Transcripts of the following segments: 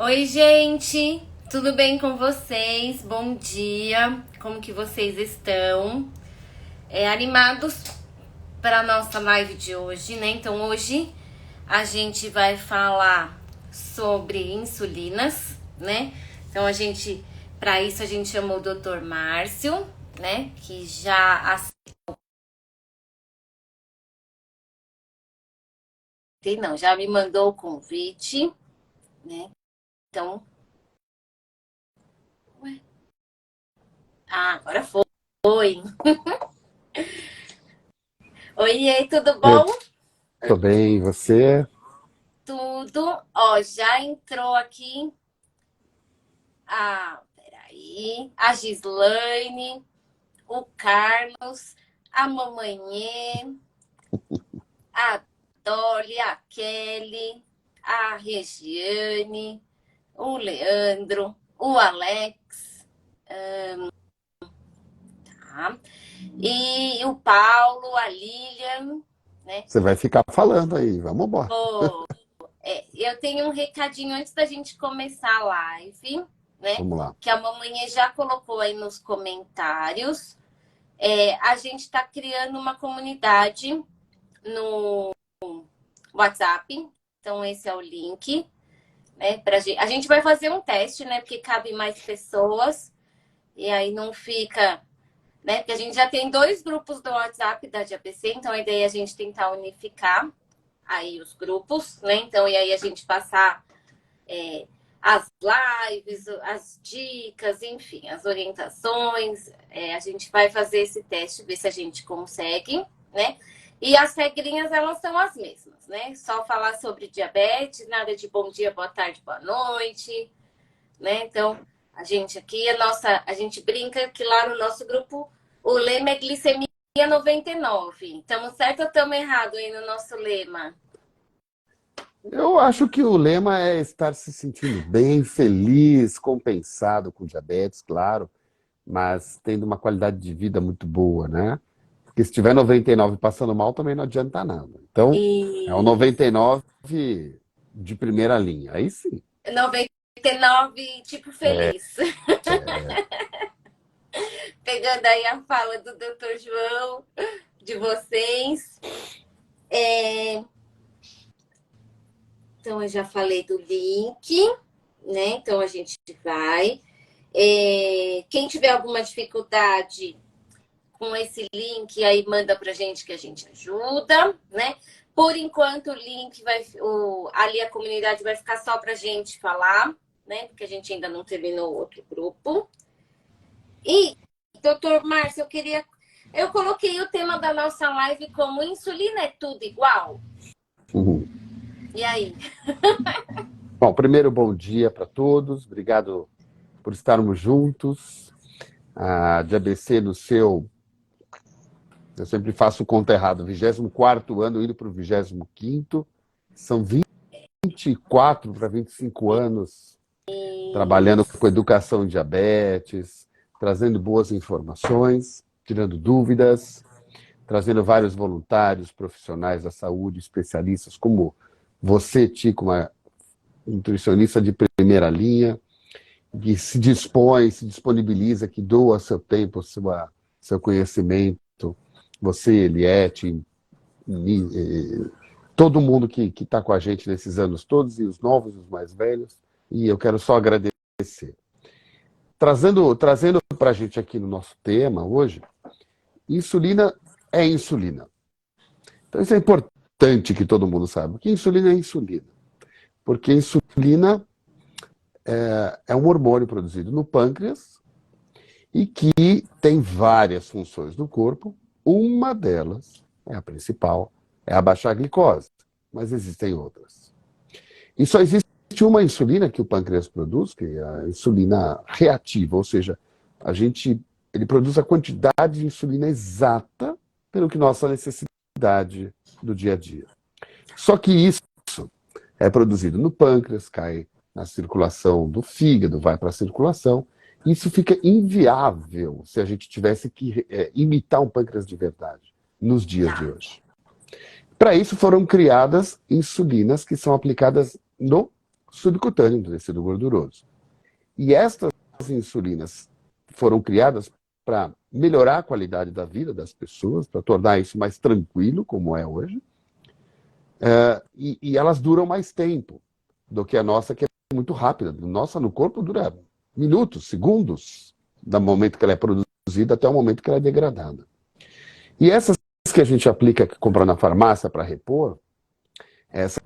Oi, gente! Tudo bem com vocês? Bom dia! Como que vocês estão? Animados para a nossa live de hoje, né? Então, hoje a gente vai falar sobre insulinas, né? Então, para isso, a gente chamou o Dr. Márcio, né? Que já me mandou o convite, né? Então, ué, agora foi. Oi, tudo Eu bom? tô bem, e você? Tudo. Ó, já entrou aqui peraí, a Gislaine, o Carlos, a Mamanhê, a Dolly, a Kelly, a Regiane, o Leandro, o Alex, tá? E o Paulo, a Lilian, né? Você vai ficar falando aí, vamos embora. Pô, eu tenho um recadinho antes da gente começar a live, né? Vamos lá. Que a mamãe já colocou aí nos comentários. A gente está criando uma comunidade no WhatsApp. Então, esse é o link. Né, a gente vai fazer um teste, né? Porque cabe mais pessoas. E aí não fica. Né, porque a gente já tem 2 grupos do WhatsApp da DABC, então a ideia é a gente tentar unificar aí os grupos, né? Então, e aí a gente passar as lives, as dicas, enfim, as orientações. A gente vai fazer esse teste, ver se a gente consegue, né? E as regrinhas, elas são as mesmas, né? Só falar sobre diabetes, nada de bom dia, boa tarde, boa noite, né? Então, a gente brinca que lá no nosso grupo o lema é glicemia 99. Estamos certo ou estamos errado aí no nosso lema? Eu acho que o lema é estar se sentindo bem, feliz, compensado com diabetes, claro, mas tendo uma qualidade de vida muito boa, né? Porque se tiver 99 passando mal, também não adianta nada. Então, é o E 99 de primeira linha. Aí sim. 99, tipo É, feliz. Pegando aí a fala do Dr. João, de vocês. É, Então, eu já falei do link, né? Então, a gente vai. Quem tiver alguma dificuldade com esse link, aí manda pra gente que a gente ajuda, né? Por enquanto, o link ali a comunidade vai ficar só pra gente falar, né? Porque a gente ainda não terminou outro grupo. E, doutor Márcio, eu coloquei o tema da nossa live como insulina é tudo igual? uhum. E aí? Bom, primeiro, bom dia para todos. Obrigado por estarmos juntos. A DABC no seu. Eu sempre faço conta errada. 24º ano, indo para o 25º. São 24 para 25 anos trabalhando com educação em diabetes, trazendo boas informações, tirando dúvidas, trazendo vários voluntários, profissionais da saúde, especialistas como você, Tico, uma nutricionista de primeira linha, que se dispõe, se disponibiliza, que doa seu tempo, seu conhecimento, você, Eliette, todo mundo que está com a gente nesses anos todos, e os novos e os mais velhos, e eu quero só agradecer. Trazendo para a gente aqui no nosso tema hoje, insulina é insulina. Então isso é importante que todo mundo saiba, que insulina é insulina. Porque insulina é um hormônio produzido no pâncreas e que tem várias funções no corpo. Uma delas, é a principal, é abaixar a glicose, mas existem outras. E só existe uma insulina que o pâncreas produz, que é a insulina reativa, ou seja, ele produz a quantidade de insulina exata pelo que nossa necessidade do dia a dia. Só que isso é produzido no pâncreas, cai na circulação do fígado, vai para a circulação. Isso fica inviável se a gente tivesse que imitar um pâncreas de verdade nos dias de Tá. hoje. Para isso foram criadas insulinas que são aplicadas no subcutâneo do tecido gorduroso. E estas insulinas foram criadas para melhorar a qualidade da vida das pessoas, para tornar isso mais tranquilo, como é hoje, e elas duram mais tempo do que a nossa, que é muito rápida. A nossa no corpo dura minutos, segundos, do momento que ela é produzida até o momento que ela é degradada. E essas que a gente aplica, que compra na farmácia para repor, essas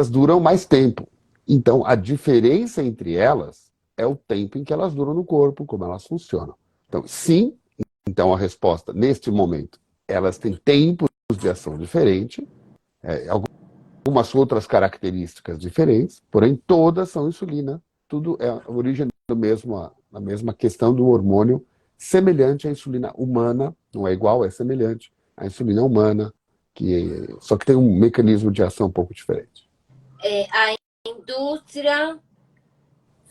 duram mais tempo. Então, a diferença entre elas é o tempo em que elas duram no corpo, como elas funcionam. Então, sim, então a resposta, neste momento, elas têm tempos de ação diferentes, algumas outras características diferentes, porém todas são insulina, tudo é a origem da mesma questão do hormônio semelhante à insulina humana, não é igual, é semelhante à insulina humana, só que tem um mecanismo de ação um pouco diferente. A indústria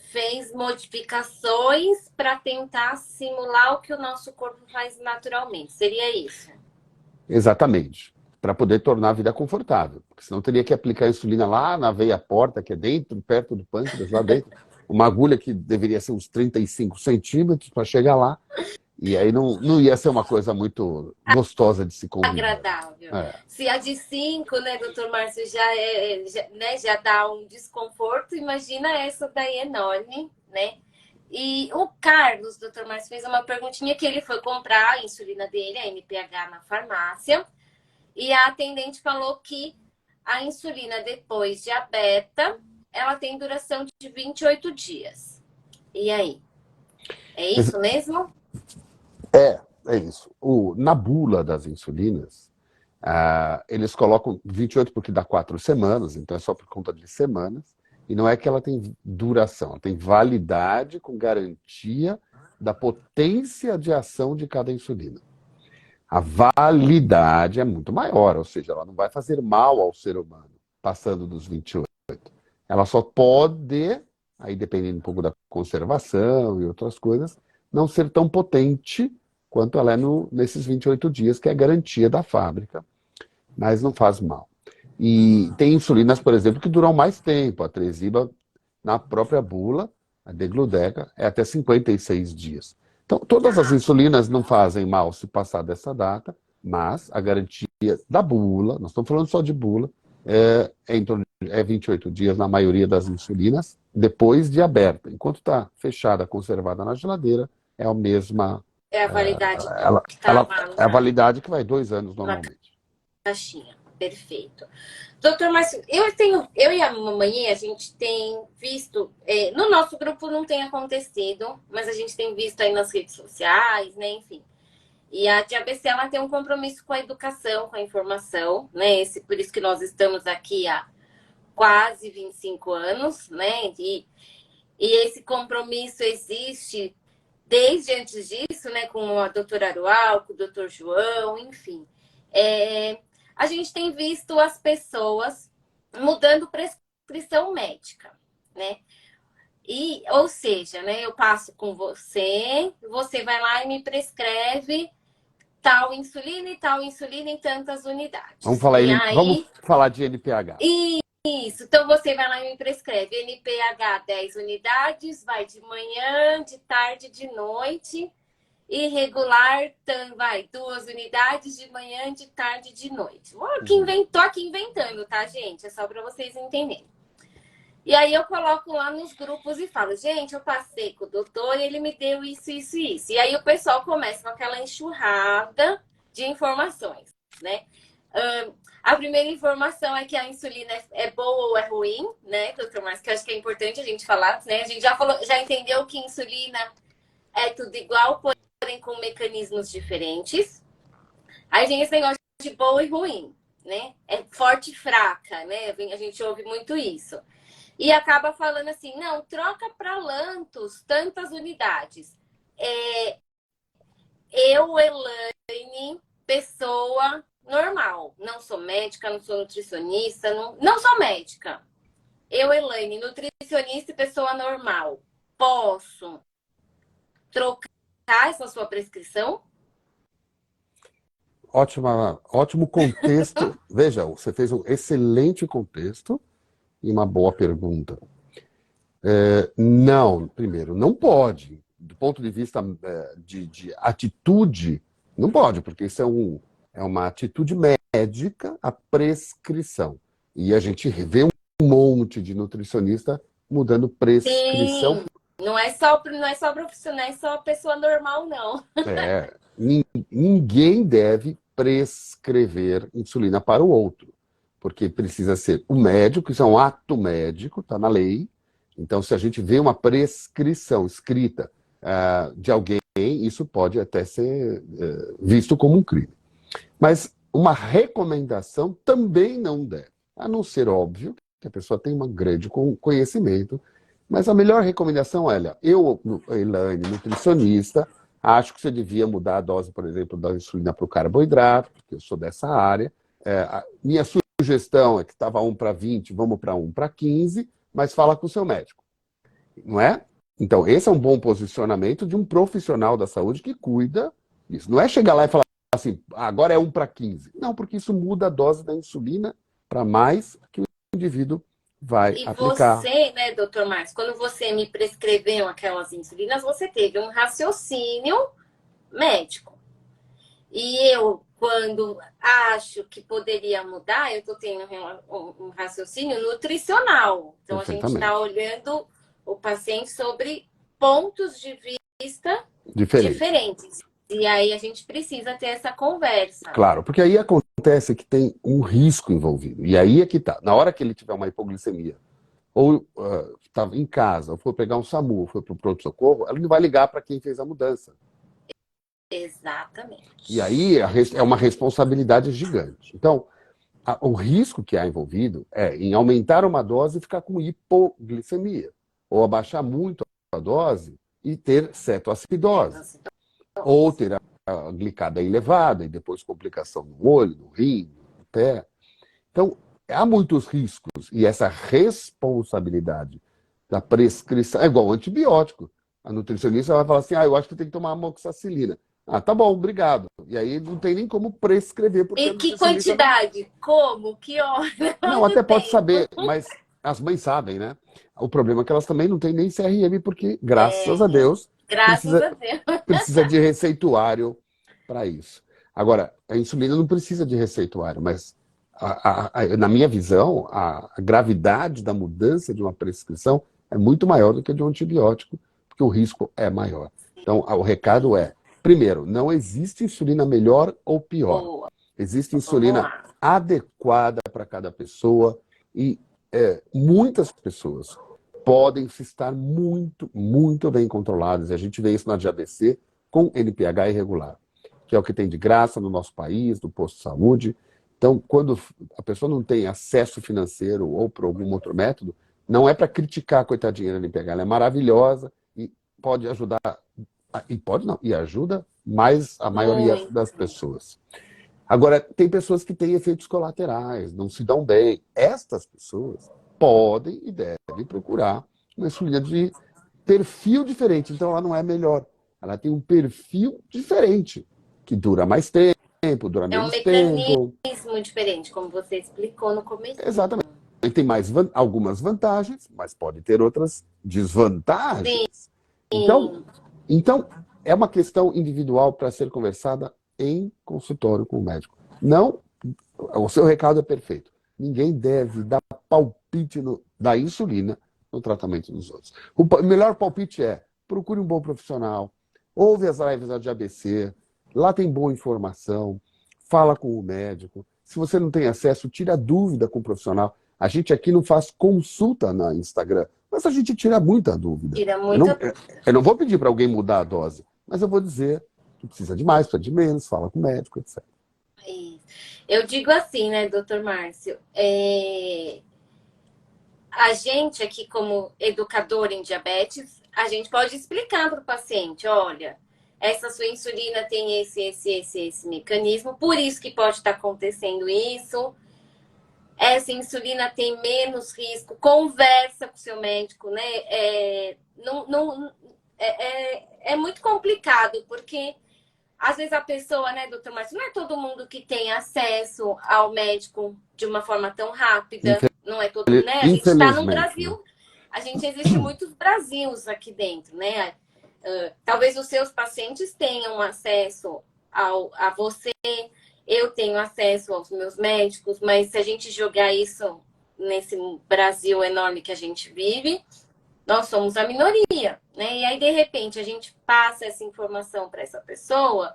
fez modificações para tentar simular o que o nosso corpo faz naturalmente. Seria isso? Exatamente. Para poder tornar a vida confortável. Porque senão teria que aplicar a insulina lá na veia porta, que é dentro, perto do pâncreas, lá dentro. Uma agulha que deveria ser uns 35 centímetros para chegar lá. E aí não ia ser uma coisa muito gostosa de se conviver. Agradável. Se a de 5, né, doutor Márcio, já dá um desconforto, imagina essa daí enorme, né? E o Carlos, doutor Márcio, fez uma perguntinha que ele foi comprar a insulina dele, a NPH, na farmácia, e a atendente falou que a insulina depois de aberta, ela tem duração de 28 dias. E aí? É isso mesmo? É isso. Na bula das insulinas, eles colocam 28 porque dá 4 semanas, então é só por conta de semanas. E não é que ela tem duração, ela tem validade com garantia da potência de ação de cada insulina. A validade é muito maior, ou seja, ela não vai fazer mal ao ser humano passando dos 28. Ela só pode, aí dependendo um pouco da conservação e outras coisas, não ser tão potente quanto ela é nesses 28 dias, que é a garantia da fábrica, mas não faz mal. E tem insulinas, por exemplo, que duram mais tempo. A Tresiba, na própria bula, a Degludec, é até 56 dias. Então, todas as insulinas não fazem mal se passar dessa data, mas a garantia da bula, nós estamos falando só de bula, é 28 dias na maioria das insulinas, depois de aberta. Enquanto está fechada, conservada na geladeira, é a mesma... É a validade que é a validade que vai 2 anos normalmente. Caixinha. Perfeito. Doutor Márcio, eu e a mamãe, a gente tem visto, no nosso grupo não tem acontecido, mas a gente tem visto aí nas redes sociais, né, enfim. E a Tia ABC, ela tem um compromisso com a educação, com a informação, né, por isso que nós estamos aqui há quase 25 anos, né, e esse compromisso existe desde antes disso, né, com a doutora Arual, com o doutor João, enfim. A gente tem visto as pessoas mudando prescrição médica, né? Ou seja, né, eu passo com você, você vai lá e me prescreve tal insulina e tal insulina em tantas unidades. Vamos falar de NPH. Isso, então você vai lá e me prescreve NPH 10 unidades, vai de manhã, de tarde, de noite. Irregular, vai, 2 unidades de manhã, de tarde, de noite. Tô aqui inventando, tá, gente? É só para vocês entenderem. E aí eu coloco lá nos grupos e falo, gente, eu passei com o doutor e ele me deu isso, isso e isso. E aí o pessoal começa com aquela enxurrada de informações, né? A primeira informação é que a insulina é boa ou é ruim, né, doutor Márcio? Que eu acho que é importante a gente falar, né? A gente já entendeu que insulina é tudo igual, porém com mecanismos diferentes. Aí vem esse negócio de boa e ruim, né? É forte e fraca, né? A gente ouve muito isso. E acaba falando assim, não, troca para Lantus tantas unidades. Eu, Elaine, pessoa normal. Não sou médica, não sou nutricionista, não sou médica. Eu, Elaine, nutricionista e pessoa normal. Posso trocar essa sua prescrição? Ótimo contexto. Veja, você fez um excelente contexto e uma boa pergunta. Não, primeiro, não pode. Do ponto de vista de atitude, não pode, porque isso é uma atitude médica, a prescrição. E a gente vê um monte de nutricionista mudando prescrição. Sim, não é só profissional, não é só pessoa normal, não. Ninguém deve prescrever insulina para o outro, porque precisa ser o médico, isso é um ato médico, está na lei. Então, se a gente vê uma prescrição escrita de alguém, isso pode até ser visto como um crime. Mas uma recomendação também não deve, a não ser óbvio que a pessoa tem um grande conhecimento, mas a melhor recomendação é, olha, eu, Elaine, nutricionista, acho que você devia mudar a dose, por exemplo, da insulina para o carboidrato, porque eu sou dessa área. A minha sugestão é que estava 1:20, vamos para 1:15, mas fala com o seu médico, não é? Então, esse é um bom posicionamento de um profissional da saúde que cuida disso. Não é chegar lá e falar assim, agora é 1:15. Não, porque isso muda a dose da insulina para mais que o indivíduo vai E aplicar. você, né, doutor Márcio, quando você me prescreveu aquelas insulinas, você teve um raciocínio médico. E eu, quando acho que poderia mudar, eu estou tendo um raciocínio nutricional. Então, a gente está Perfeitamente. olhando o paciente sobre pontos de vista Diferente. diferentes. E aí a gente precisa ter essa conversa. Claro, porque aí acontece que tem um risco envolvido. E aí é que tá. Na hora que ele tiver uma hipoglicemia, ou estava em casa, ou foi pegar um SAMU, ou foi para o pronto-socorro, ela não vai ligar para quem fez a mudança. E aí Exatamente. é uma responsabilidade gigante. Então, o risco que há envolvido é em aumentar uma dose e ficar com hipoglicemia, ou abaixar muito a dose e ter cetoacidose, ou ter a glicada elevada e depois complicação no olho, no rim, no pé. Então, há muitos riscos e essa responsabilidade da prescrição é igual ao antibiótico. A nutricionista vai falar assim, eu acho que tem que tomar amoxicilina. Ah, tá bom, obrigado. E aí não tem nem como prescrever, porque a E que nutricionista não... quantidade? Como? Que hora? Não, Quanto até pode tempo? saber, mas as mães sabem, né? O problema é que elas também não têm nem CRM, porque, graças a Deus, Graças precisa, a Deus. precisa de receituário para isso. Agora, a insulina não precisa de receituário, mas na minha visão, a gravidade da mudança de uma prescrição é muito maior do que a de um antibiótico, porque o risco é maior. Então, o recado é, primeiro, não existe insulina melhor ou pior. Boa. Existe Vamos insulina lá. adequada para cada pessoa e muitas pessoas podem estar muito, muito bem controladas. E a gente vê isso na DIABC com NPH irregular, que é o que tem de graça no nosso país, do posto de saúde. Então, quando a pessoa não tem acesso financeiro ou por algum outro método, não é para criticar a coitadinha da NPH, ela é maravilhosa e pode ajudar, e pode não, e ajuda mais a maioria Muito. das pessoas. Agora, tem pessoas que têm efeitos colaterais, não se dão bem. Estas pessoas podem e devem procurar uma insulina de perfil diferente. Então, ela não é melhor. Ela tem um perfil diferente, que dura mais tempo, dura É um menos tempo. mecanismo diferente, como você explicou no comecinho. Exatamente. Ele tem algumas vantagens, mas pode ter outras desvantagens. Então, Sim. então é uma questão individual para ser conversada em consultório com o médico. Não, o seu recado é perfeito. Ninguém deve dar palpite da insulina no tratamento dos outros. O melhor palpite é: procure um bom profissional, ouve as lives da DIABC, lá tem boa informação, fala com o médico. Se você não tem acesso, tira dúvida com o profissional. A gente aqui não faz consulta na Instagram, mas a gente tira muita dúvida. Tira Eu não, muita. eu não vou pedir para alguém mudar a dose, mas eu vou dizer que precisa de mais, precisa de menos, fala com o médico, etc. Eu digo assim, né, doutor Márcio? A gente aqui, como educador em diabetes, a gente pode explicar para o paciente, olha, essa sua insulina tem esse mecanismo, por isso que pode estar acontecendo isso. Essa insulina tem menos risco, conversa com o seu médico, né? É muito complicado, porque às vezes a pessoa, né, doutor Márcio, não é todo mundo que tem acesso ao médico de uma forma tão rápida, não é todo, né? A gente está num Infelizmente, né? Brasil, a gente existe muitos Brasils aqui dentro, né? Talvez os seus pacientes tenham acesso a você, eu tenho acesso aos meus médicos, mas se a gente jogar isso nesse Brasil enorme que a gente vive, nós somos a minoria, né? E aí, de repente, a gente passa essa informação para essa pessoa,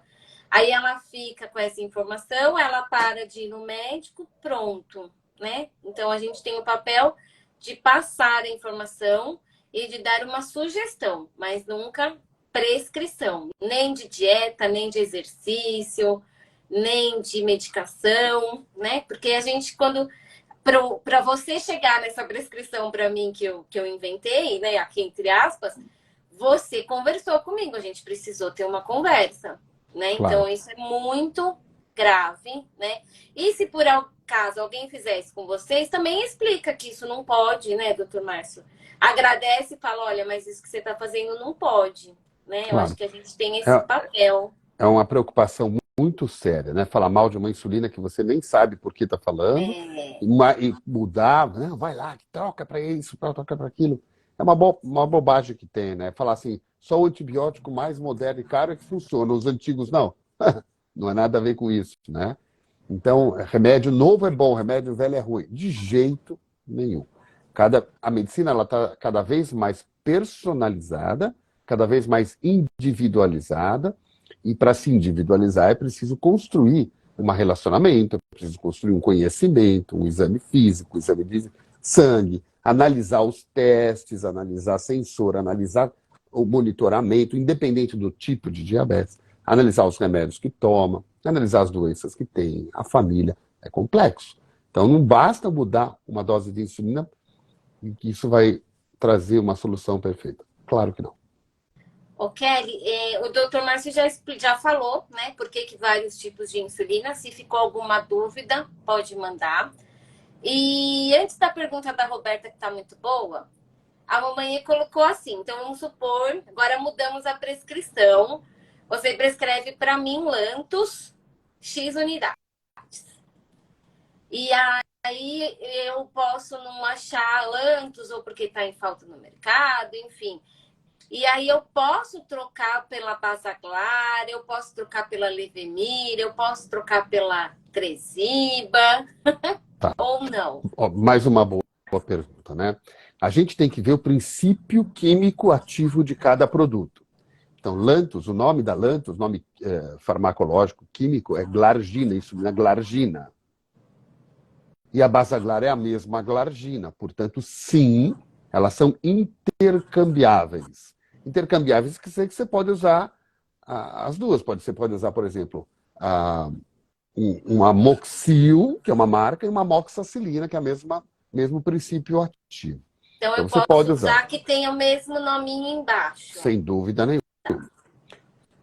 aí ela fica com essa informação, ela para de ir no médico, pronto, né? Então, a gente tem o papel de passar a informação e de dar uma sugestão, mas nunca prescrição, nem de dieta, nem de exercício, nem de medicação, né? Porque a gente, quando para você chegar nessa prescrição para mim que eu inventei, né, aqui entre aspas, você conversou comigo, a gente precisou ter uma conversa, né? Claro. Então isso é muito grave, né? E se por acaso alguém fizer isso com vocês, também explica que isso não pode, né, doutor Márcio? Agradece e fala, olha, mas isso que você está fazendo não pode, né? Eu Claro. acho que a gente tem esse papel. É uma preocupação muito séria, né? Falar mal de uma insulina que você nem sabe por que está falando, e mudar, não, vai lá, troca para isso, troca para aquilo. É uma bobagem que tem, né? Falar assim, só o antibiótico mais moderno e caro é que funciona, os antigos não. Não é nada a ver com isso, né? Então, remédio novo é bom, remédio velho é ruim. De jeito nenhum. A medicina está cada vez mais personalizada, cada vez mais individualizada, e para se individualizar é preciso construir um relacionamento, é preciso construir um conhecimento, um exame físico, um exame de sangue, analisar os testes, analisar sensor, analisar o monitoramento, independente do tipo de diabetes, analisar os remédios que toma, analisar as doenças que tem, a família. É complexo. Então não basta mudar uma dose de insulina e que isso vai trazer uma solução perfeita. Claro que não. Ô, Kelly, o doutor Márcio já falou, né, por que vários tipos de insulina. Se ficou alguma dúvida, pode mandar. E antes da pergunta da Roberta, que está muito boa, a mamãe colocou assim, então vamos supor, agora mudamos a prescrição. Você prescreve para mim Lantus, X unidades. E aí eu posso não achar Lantus, ou porque está em falta no mercado, enfim. E aí eu posso trocar pela Basaglar, eu posso trocar pela Levemir, eu posso trocar pela Tresiba, Tá. ou não? Mais uma boa pergunta, né? A gente tem que ver o princípio químico ativo de cada produto. Então, Lantus, o nome da Lantus, nome farmacológico, químico, é glargina, insulina glargina. E a Basaglar é a mesma glargina. Portanto, sim, elas são intercambiáveis. Intercambiáveis quer dizer que você pode usar as duas. Você pode usar, por exemplo, uma Moxil, que é uma marca, e uma moxacilina, que é o mesmo princípio ativo. Então eu você posso pode usar que tem o mesmo nominho embaixo. Sem dúvida nenhuma.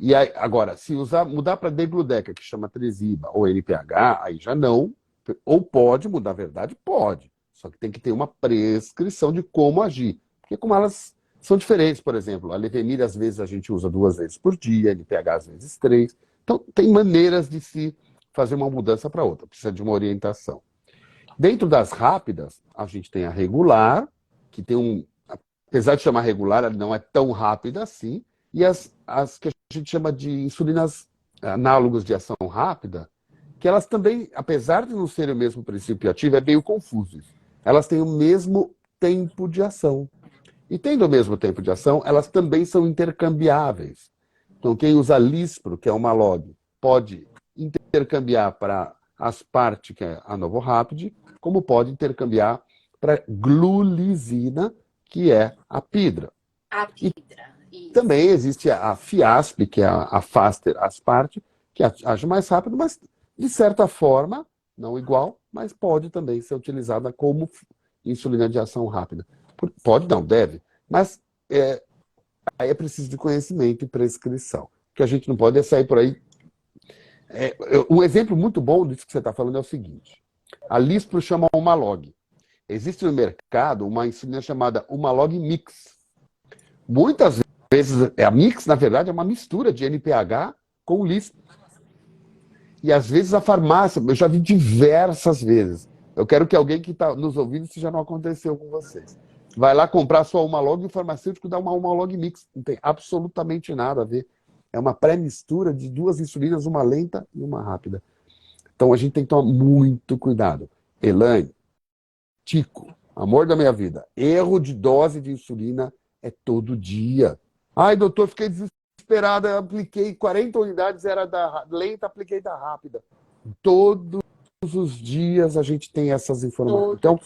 E aí, agora, se mudar para Degludeca, que chama Tresiba, ou NPH, aí já não. Ou pode mudar a verdade? Pode. Só que tem que ter uma prescrição de como agir. Porque como elas são diferentes, por exemplo, a Levemir às vezes a gente usa 2 vezes por dia, NPH às vezes 3. Então tem maneiras de se fazer uma mudança para outra. Precisa de uma orientação. Dentro das rápidas, a gente tem a regular, que tem apesar de chamar regular, ela não é tão rápida assim, e as que a gente chama de insulinas análogas de ação rápida, que elas também, apesar de não serem o mesmo princípio ativo, é meio confuso. Elas têm o mesmo tempo de ação. E tendo o mesmo tempo de ação, elas também são intercambiáveis. Então, quem usa Lispro, que é uma log, pode intercambiar para Asparte, que é a Novorapid, como pode intercambiar para Glulizina, que é a Pidra. A Pidra. E também existe a Fiasp, que é a Faster Asparte, que age mais rápido, mas de certa forma, não igual, mas pode também ser utilizada como insulina de ação rápida. Pode não, deve, mas aí é preciso de conhecimento e prescrição. O que a gente não pode é sair por aí. Um exemplo muito bom disso que você está falando é o seguinte. A Lispro chama Humalog. Existe no mercado uma insulina chamada Humalog Mix. Muitas vezes, a Mix, na verdade, é uma mistura de NPH com Lispro. E às vezes a farmácia, eu já vi diversas vezes. Eu quero que alguém que está nos ouvindo, se já não aconteceu com vocês. vai lá comprar sua Humalog e o farmacêutico dá uma Humalog Mix. Não tem absolutamente nada a ver. É uma pré-mistura de duas insulinas, uma lenta e uma rápida. Então a gente tem que tomar muito cuidado. Elaine, Tico, amor da minha vida, erro de dose de insulina é todo dia. Ai, doutor, fiquei desesperada, apliquei 40 unidades, era da lenta, apliquei da rápida. Todos os dias a gente tem essas informações. Então,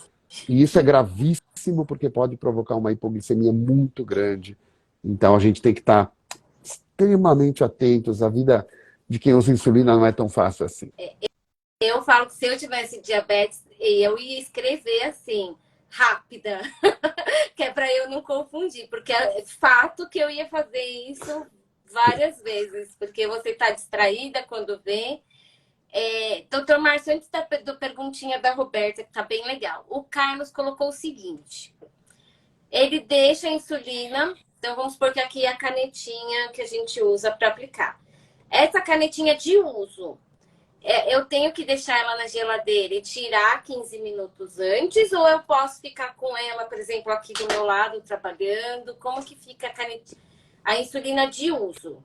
e isso é gravíssimo porque pode provocar uma hipoglicemia muito grande. Então a gente tem que estar extremamente atentos. A vida de quem usa insulina não é tão fácil assim. Eu falo que se eu tivesse diabetes, eu ia escrever assim, rápida, que é para eu não confundir, porque é fato que eu ia fazer isso várias vezes, porque você está distraída quando vê. Doutor Márcio, antes da perguntinha da Roberta, que está bem legal, o Carlos colocou o seguinte, ele deixa a insulina, então vamos supor que aqui é a canetinha que a gente usa para aplicar. Essa canetinha de uso, eu tenho que deixar ela na geladeira e tirar 15 minutos antes, ou eu posso ficar com ela, por exemplo, aqui do meu lado, trabalhando? Como que fica a insulina de uso?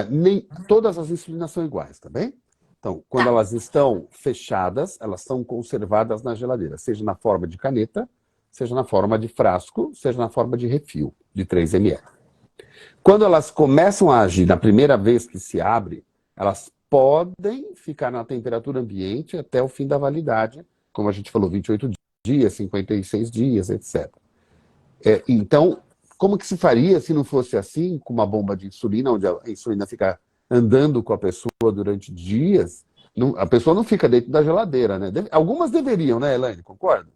Nem todas as insulinas são iguais, tá bem? Então, quando elas estão fechadas, elas são conservadas na geladeira, seja na forma de caneta, seja na forma de frasco, seja na forma de refil, de 3 ml. Quando elas começam a agir na primeira vez que se abre, elas podem ficar na temperatura ambiente até o fim da validade, como a gente falou, 28 dias, 56 dias, etc. Então, como que se faria se não fosse assim, com uma bomba de insulina, onde a insulina fica andando com a pessoa durante dias? A pessoa não fica dentro da geladeira, né? Algumas deveriam, né, Elaine? Concorda?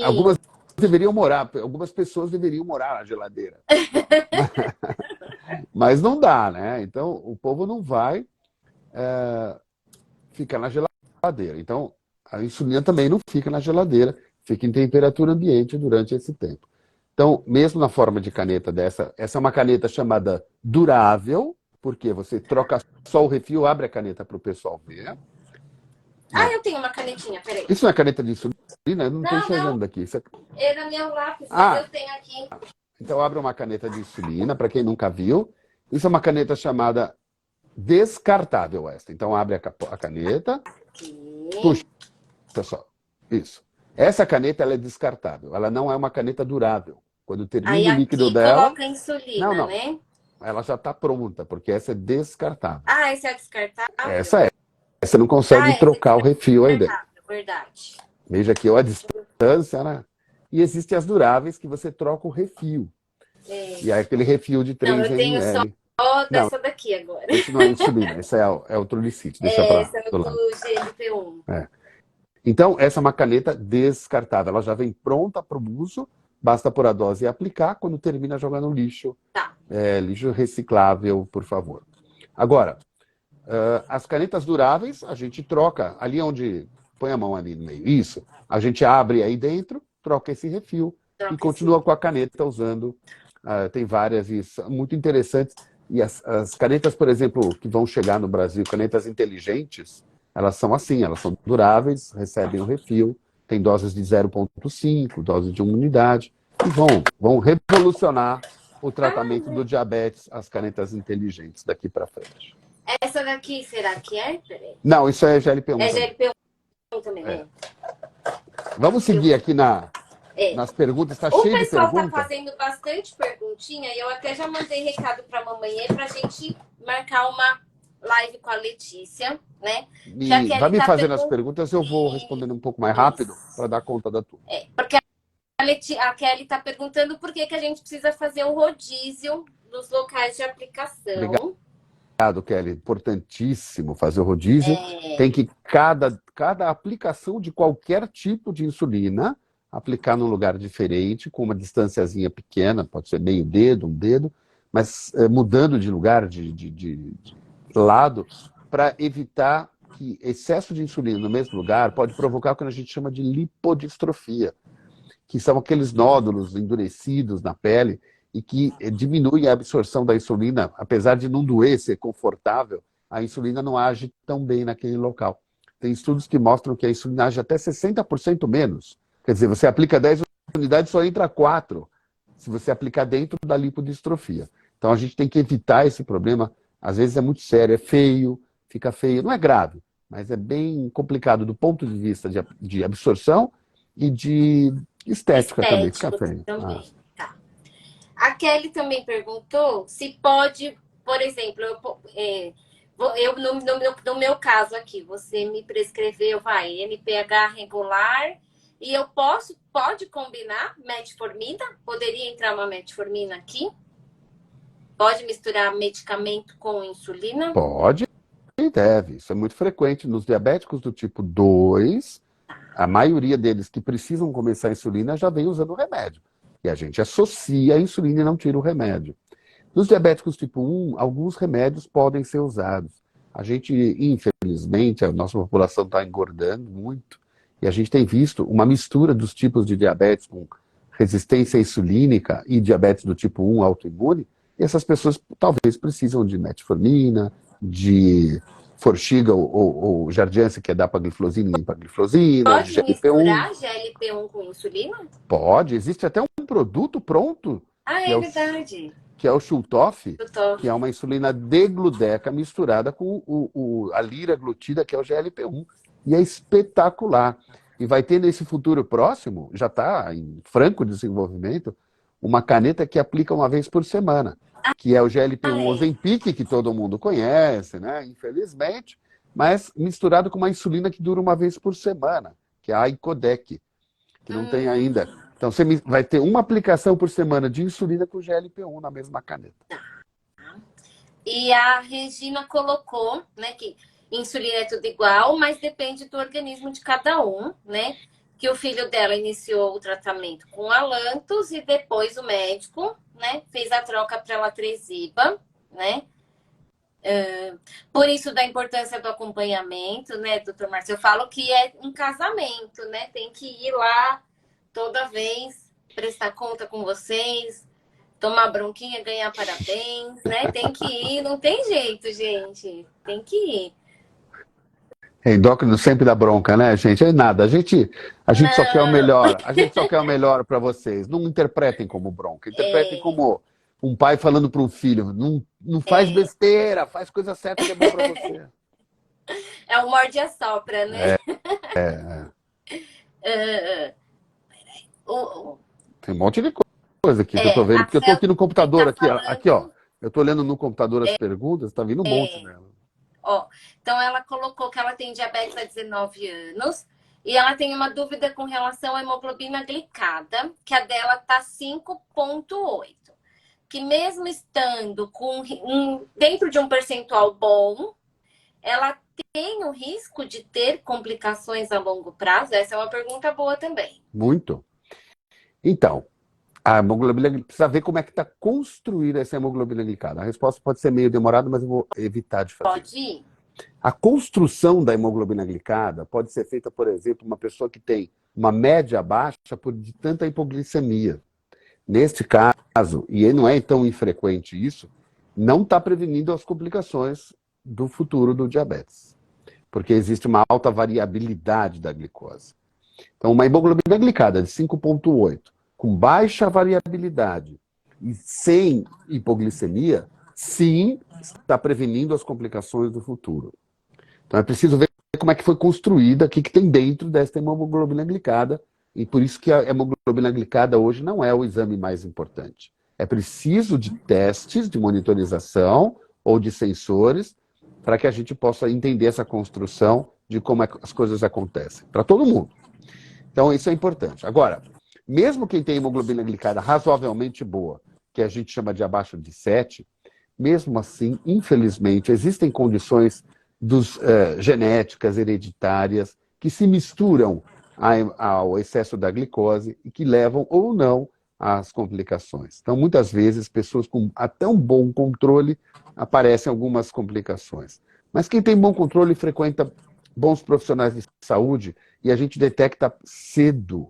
Algumas deveriam morar, algumas pessoas deveriam morar na geladeira. Mas não dá, né? Então, o povo não vai ficar na geladeira. Então, a insulina também não fica na geladeira, fica em temperatura ambiente durante esse tempo. Então, mesmo na forma de caneta essa é uma caneta chamada durável, porque você troca só o refil, abre a caneta para o pessoal ver. Eu tenho uma canetinha, peraí. Isso não é caneta de insulina? Eu não estou enxergando daqui. Isso é na minha lápis, mas eu tenho aqui. Então, abre uma caneta de insulina, para quem nunca viu. Isso é uma caneta chamada descartável, esta. Então, abre a caneta, puxa só. Isso. Essa caneta ela é descartável, ela não é uma caneta durável. Quando termina o líquido dela... coloca a insulina, né? Ela já está pronta, porque essa é descartável. Essa é descartável? Essa é. Você não consegue trocar o refil aí dentro. Verdade. Veja aqui a distância, né? E existem as duráveis que você troca o refil. E é aquele refil de 3 ml. Eu tenho só dessa daqui agora. Isso não é insulina, isso é o Trulicity. Deixa pra essa é do GLP-1. Então, essa é uma caneta descartável. Ela já vem pronta para o uso, basta pôr a dose e aplicar. Quando termina, jogar no lixo. Lixo reciclável, por favor. Agora, as canetas duráveis, a gente troca ali onde... Põe a mão ali no meio. Isso. A gente abre aí dentro, troca esse refil e continua com a caneta usando. Tem várias e são muito interessantes. E as canetas, por exemplo, que vão chegar no Brasil, canetas inteligentes, elas são assim, elas são duráveis, recebem o refil, tem doses de 0,5, doses de 1 unidade, e vão revolucionar o tratamento do diabetes, as canetas inteligentes daqui para frente. Essa daqui, será que é? Peraí. Não, isso é GLP-1. É GLP-1 também, né? Vamos seguir aqui nas perguntas, está cheio de perguntas. O pessoal está fazendo bastante perguntinha e eu até já mandei recado para a mamãe para a gente marcar uma live com a Letícia, né? Vai me fazendo as perguntas, eu vou respondendo um pouco mais rápido para dar conta da turma. Porque a Kelly está perguntando por que a gente precisa fazer um rodízio nos locais de aplicação. Obrigado, Kelly. Importantíssimo fazer o rodízio. Tem que cada aplicação de qualquer tipo de insulina aplicar num lugar diferente, com uma distânciazinha pequena, pode ser meio dedo, um dedo, mas mudando de lugar, de lado, para evitar que excesso de insulina no mesmo lugar pode provocar o que a gente chama de lipodistrofia, que são aqueles nódulos endurecidos na pele e que diminuem a absorção da insulina, apesar de não doer, ser confortável, a insulina não age tão bem naquele local. Tem estudos que mostram que a insulina age até 60% menos. Quer dizer, você aplica 10 unidade só entra 4 se você aplicar dentro da lipodistrofia. Então a gente tem que evitar esse problema. Às vezes é muito sério, é feio, fica feio. Não é grave, mas é bem complicado do ponto de vista de absorção e de estética também. Fica Estético feio. também. Tá. A Kelly também perguntou se pode, por exemplo, no meu caso aqui, você me prescreveu, NPH regular, e pode combinar metformina? Poderia entrar uma metformina aqui? Pode misturar medicamento com insulina? Pode e deve. Isso é muito frequente nos diabéticos do tipo 2. A maioria deles que precisam começar a insulina já vem usando o remédio. E a gente associa a insulina e não tira o remédio. Nos diabéticos tipo 1, alguns remédios podem ser usados. A gente, infelizmente, a nossa população está engordando muito. E a gente tem visto uma mistura dos tipos de diabetes com resistência insulínica e diabetes do tipo 1 autoimune. E essas pessoas talvez precisam de metformina, de Forxiga ou Jardiance, que é dapagliflozina e empagliflozina, de Pode GLP-1. misturar GLP-1 com insulina? Pode. Existe até um produto pronto, Ah, que é é o verdade. que é o Schultoff, Eu tô. que é uma insulina degludeca misturada com a liraglutida, que é o GLP-1. E é espetacular. E vai ter nesse futuro próximo, já está em franco desenvolvimento, uma caneta que aplica uma vez por semana, que é o GLP-1 Ai, Ozempic, que todo mundo conhece, né? Infelizmente, mas misturado com uma insulina que dura uma vez por semana, que é a Icodec, que não tem ainda. Então, você vai ter uma aplicação por semana de insulina com GLP-1 na mesma caneta. e a Regina colocou, né, que insulina é tudo igual, mas depende do organismo de cada um, né? Que o filho dela iniciou o tratamento com Alantos e depois o médico, né, fez a troca para Latresiba, né? Por isso da importância do acompanhamento, né, doutor Márcio? Eu falo que é um casamento, né? Tem que ir lá toda vez, prestar conta com vocês, tomar bronquinha, ganhar parabéns, né? Tem que ir, não tem jeito, gente. Tem que ir. Endócrino sempre dá bronca, né, gente? É nada. A gente só quer o Não, melhor. A gente só quer o melhor para vocês. Não interpretem como bronca. Interpretem como um pai falando para um filho. Não faz besteira, faz coisa certa que é bom para você. é o morde e assopra, né? O, Tem um monte de coisa aqui que eu tô vendo. a Porque eu tô Fel aqui no computador, tá aqui, ó. falando. Eu tô olhando no computador as perguntas, tá vindo um monte nela. Ó, então ela colocou que ela tem diabetes há 19 anos e ela tem uma dúvida com relação à hemoglobina glicada, que a dela tá 5,8. Que mesmo estando dentro de um percentual bom, ela tem o risco de ter complicações a longo prazo? Essa é uma pergunta boa também. Muito. Então, a hemoglobina, precisa ver como é que está construída essa hemoglobina glicada. A resposta pode ser meio demorada, mas eu vou evitar de fazer. Pode ir? A construção da hemoglobina glicada pode ser feita, por exemplo, uma pessoa que tem uma média baixa de tanta hipoglicemia. Neste caso, e não é tão infrequente isso, não está prevenindo as complicações do futuro do diabetes, porque existe uma alta variabilidade da glicose. Então, uma hemoglobina glicada de 5,8, com baixa variabilidade e sem hipoglicemia, sim, está prevenindo as complicações do futuro. Então, é preciso ver como é que foi construída, o que tem dentro desta hemoglobina glicada, e por isso que a hemoglobina glicada hoje não é o exame mais importante. É preciso de testes de monitorização ou de sensores para que a gente possa entender essa construção de como as coisas acontecem, para todo mundo. Então, isso é importante. Agora, mesmo quem tem hemoglobina glicada razoavelmente boa, que a gente chama de abaixo de 7, mesmo assim, infelizmente, existem condições genéticas, hereditárias, que se misturam ao excesso da glicose e que levam ou não às complicações. Então, muitas vezes, pessoas com até um bom controle aparecem algumas complicações. Mas quem tem bom controle frequenta bons profissionais de saúde e a gente detectar cedo,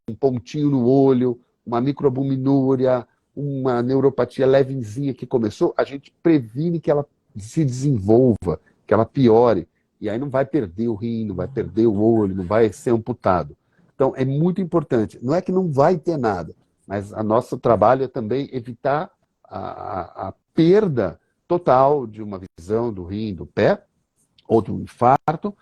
um pontinho no olho, uma microalbuminúria, uma neuropatia levezinha que começou, a gente previne que ela se desenvolva, que ela piore. E aí não vai perder o rim, não vai perder o olho, não vai ser amputado. Então, é muito importante. Não é que não vai ter nada, mas o nosso trabalho é também evitar a perda total de uma visão do rim, do pé, ou de um infarto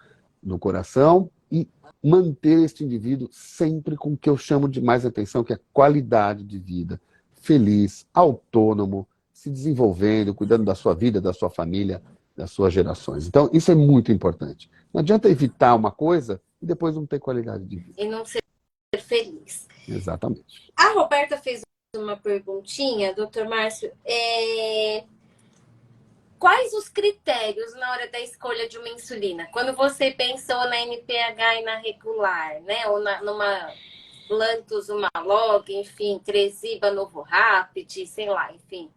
no coração, e manter este indivíduo sempre com o que eu chamo de mais atenção, que é qualidade de vida, feliz, autônomo, se desenvolvendo, cuidando da sua vida, da sua família, das suas gerações. Então, isso é muito importante. Não adianta evitar uma coisa e depois não ter qualidade de vida. E não ser feliz. Exatamente. A Roberta fez uma perguntinha, doutor Márcio. Quais os critérios na hora da escolha de uma insulina? Quando você pensou na NPH e na regular, né? Ou numa Lantus, uma Log, enfim, Tresiba, Novo Rapid, sei lá, enfim.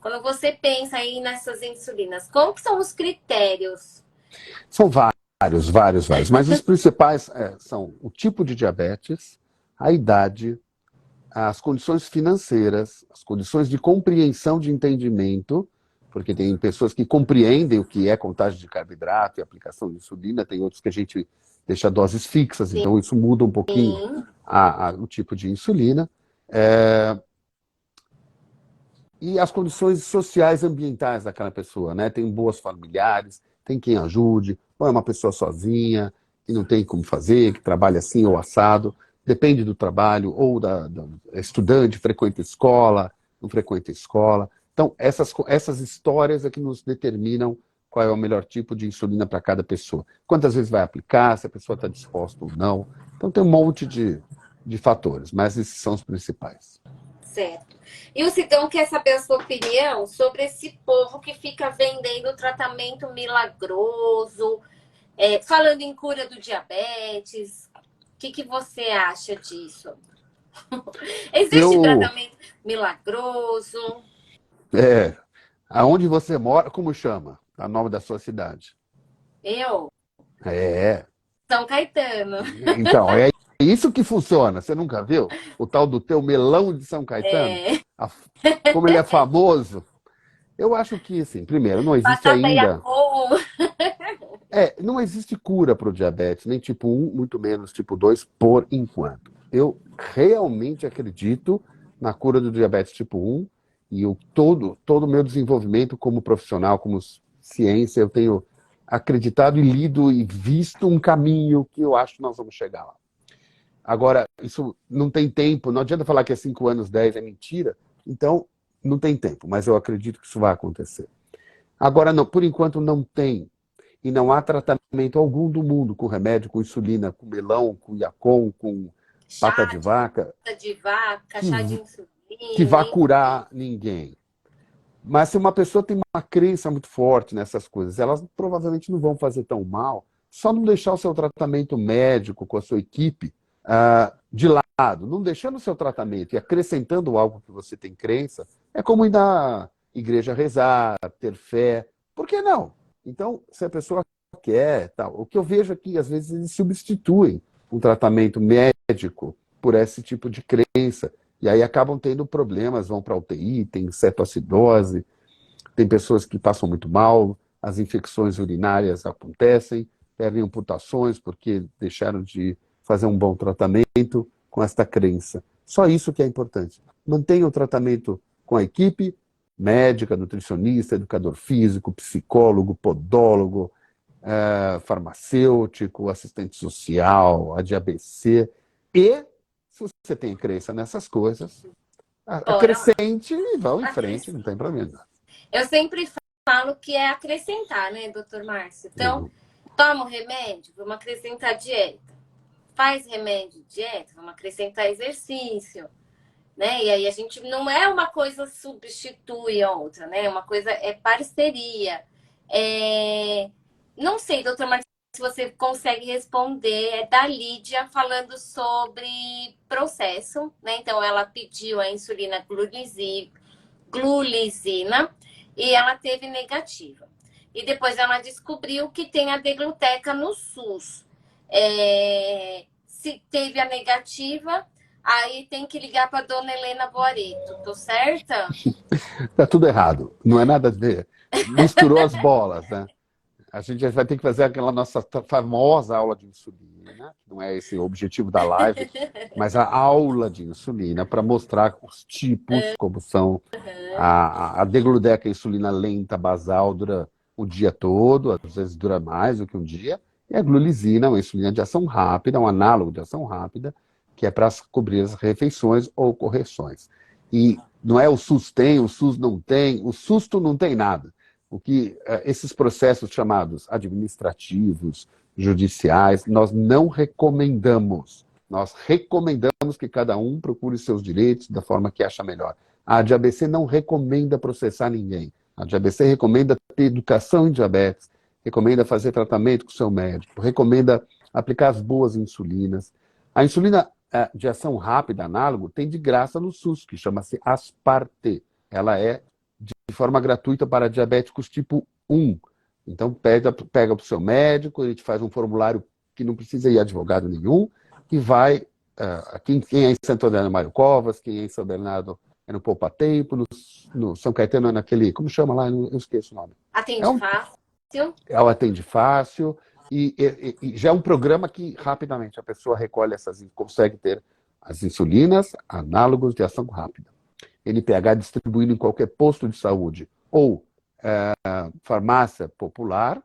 Quando você pensa aí nessas insulinas, como que são os critérios? São vários. Mas os principais são o tipo de diabetes, a idade, as condições financeiras, as condições de compreensão de entendimento, porque tem pessoas que compreendem o que é contagem de carboidrato e aplicação de insulina, tem outros que a gente deixa doses fixas, Sim. então isso muda um pouquinho o tipo de insulina. E as condições sociais e ambientais daquela pessoa, né? Tem boas familiares, tem quem ajude, ou é uma pessoa sozinha, que não tem como fazer, que trabalha assim ou assado, depende do trabalho, ou é estudante, frequenta escola, não frequenta escola. Então, essas histórias é que nos determinam qual é o melhor tipo de insulina para cada pessoa. Quantas vezes vai aplicar, se a pessoa está disposta ou não. Então, tem um monte de fatores, mas esses são os principais. Certo. E o Sidão quer saber a sua opinião sobre esse povo que fica vendendo tratamento milagroso, falando em cura do diabetes. O que você acha disso? Existe tratamento milagroso? Aonde você mora, como chama? O nome da sua cidade? Eu? É. São Caetano. Então, é isso que funciona. Você nunca viu? O tal do teu melão de São Caetano? Como ele é famoso. Eu acho que, assim, primeiro, não existe Batata ainda... Yakult. Não existe cura para o diabetes, nem tipo 1, muito menos tipo 2, por enquanto. Eu realmente acredito na cura do diabetes tipo 1 e todo o meu desenvolvimento como profissional, como ciência, eu tenho acreditado e lido e visto um caminho que eu acho que nós vamos chegar lá. Agora, isso não tem tempo, não adianta falar que é 5 anos, 10, é mentira, então não tem tempo, mas eu acredito que isso vai acontecer. Agora, não, por enquanto não tem. E não há tratamento algum do mundo com remédio, com insulina, com melão, com Yacon, com pata de vaca, Chá de insulina. que vá curar ninguém. Mas se uma pessoa tem uma crença muito forte nessas coisas, elas provavelmente não vão fazer tão mal, só não deixar o seu tratamento médico com a sua equipe de lado, não deixando o seu tratamento e acrescentando algo que você tem crença, é como ir na igreja rezar, ter fé. Por que não? Então, se a pessoa quer, tal, o que eu vejo aqui, às vezes eles substituem um tratamento médico por esse tipo de crença. E aí acabam tendo problemas, vão para a UTI, tem cetoacidose, tem pessoas que passam muito mal, as infecções urinárias acontecem, perdem amputações porque deixaram de fazer um bom tratamento com esta crença. Só isso que é importante. Mantenha o tratamento com a equipe, médica, nutricionista, educador físico, psicólogo, podólogo, farmacêutico, assistente social, a de ABC. E, se você tem crença nessas coisas, acrescente e vão em frente, não tem problema. Eu sempre falo que é acrescentar, né, doutor Márcio? Então, toma o remédio, vamos acrescentar dieta. Faz remédio, dieta, vamos acrescentar exercício. Né? E aí a gente não é uma coisa substitui a outra, né? Uma coisa é parceria. Não sei, doutor Marcos, se você consegue responder. É da Lídia falando sobre processo, né? Então ela pediu a insulina glulisina e ela teve negativa. E depois ela descobriu que tem a degluteca no SUS. Se teve a negativa, aí tem que ligar para dona Helena Boareto, tô certa? Tá tudo errado, não é nada a ver. Misturou as bolas, né? a gente vai ter que fazer aquela nossa famosa aula de insulina, que não é esse o objetivo da live, mas a aula de insulina para mostrar os tipos, como são a degludeca, a insulina lenta, basal, dura o dia todo, às vezes dura mais do que um dia, e a glulizina, uma insulina de ação rápida, um análogo de ação rápida, que é para cobrir as refeições ou correções. E não é o SUS tem, o SUS não tem, o susto não tem nada. O que esses processos chamados administrativos, judiciais, nós não recomendamos. Nós recomendamos que cada um procure seus direitos da forma que acha melhor. A DIABC não recomenda processar ninguém. A DIABC recomenda ter educação em diabetes, recomenda fazer tratamento com o seu médico, recomenda aplicar as boas insulinas. A insulina de ação rápida, análogo, tem de graça no SUS, que chama-se Asparte. Ela é de forma gratuita para diabéticos tipo 1. Então, pega para o seu médico, ele te faz um formulário que não precisa ir advogado nenhum, e vai, quem é em Santo André, no Mário Covas, quem é em São Bernardo, é no Poupa Tempo, no São Caetano é naquele, como chama lá? Eu esqueço o nome. Atende fácil. É o Atende Fácil, e já é um programa que rapidamente a pessoa recolhe consegue ter as insulinas, análogos de ação rápida. NPH distribuído em qualquer posto de saúde ou farmácia popular.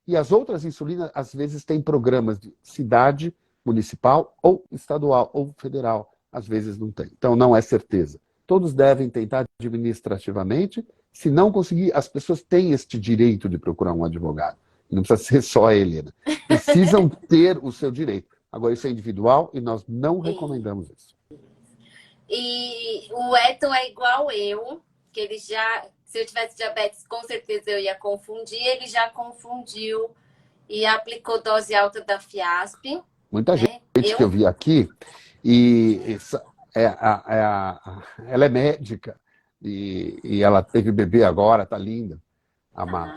E as outras insulinas, às vezes, têm programas de cidade, municipal ou estadual ou federal. Às vezes não tem. Então, não é certeza. Todos devem tentar administrativamente. Se não conseguir, as pessoas têm este direito de procurar um advogado. Não precisa ser só a Helena. Precisam ter o seu direito. Agora, isso é individual e nós não recomendamos isso. E o Eton é igual eu, que ele já, se eu tivesse diabetes, com certeza eu ia confundir. Ele já confundiu e aplicou dose alta da Fiasp. Muita gente que eu vi aqui, e ela é médica, e ela teve bebê agora, tá linda, a Má.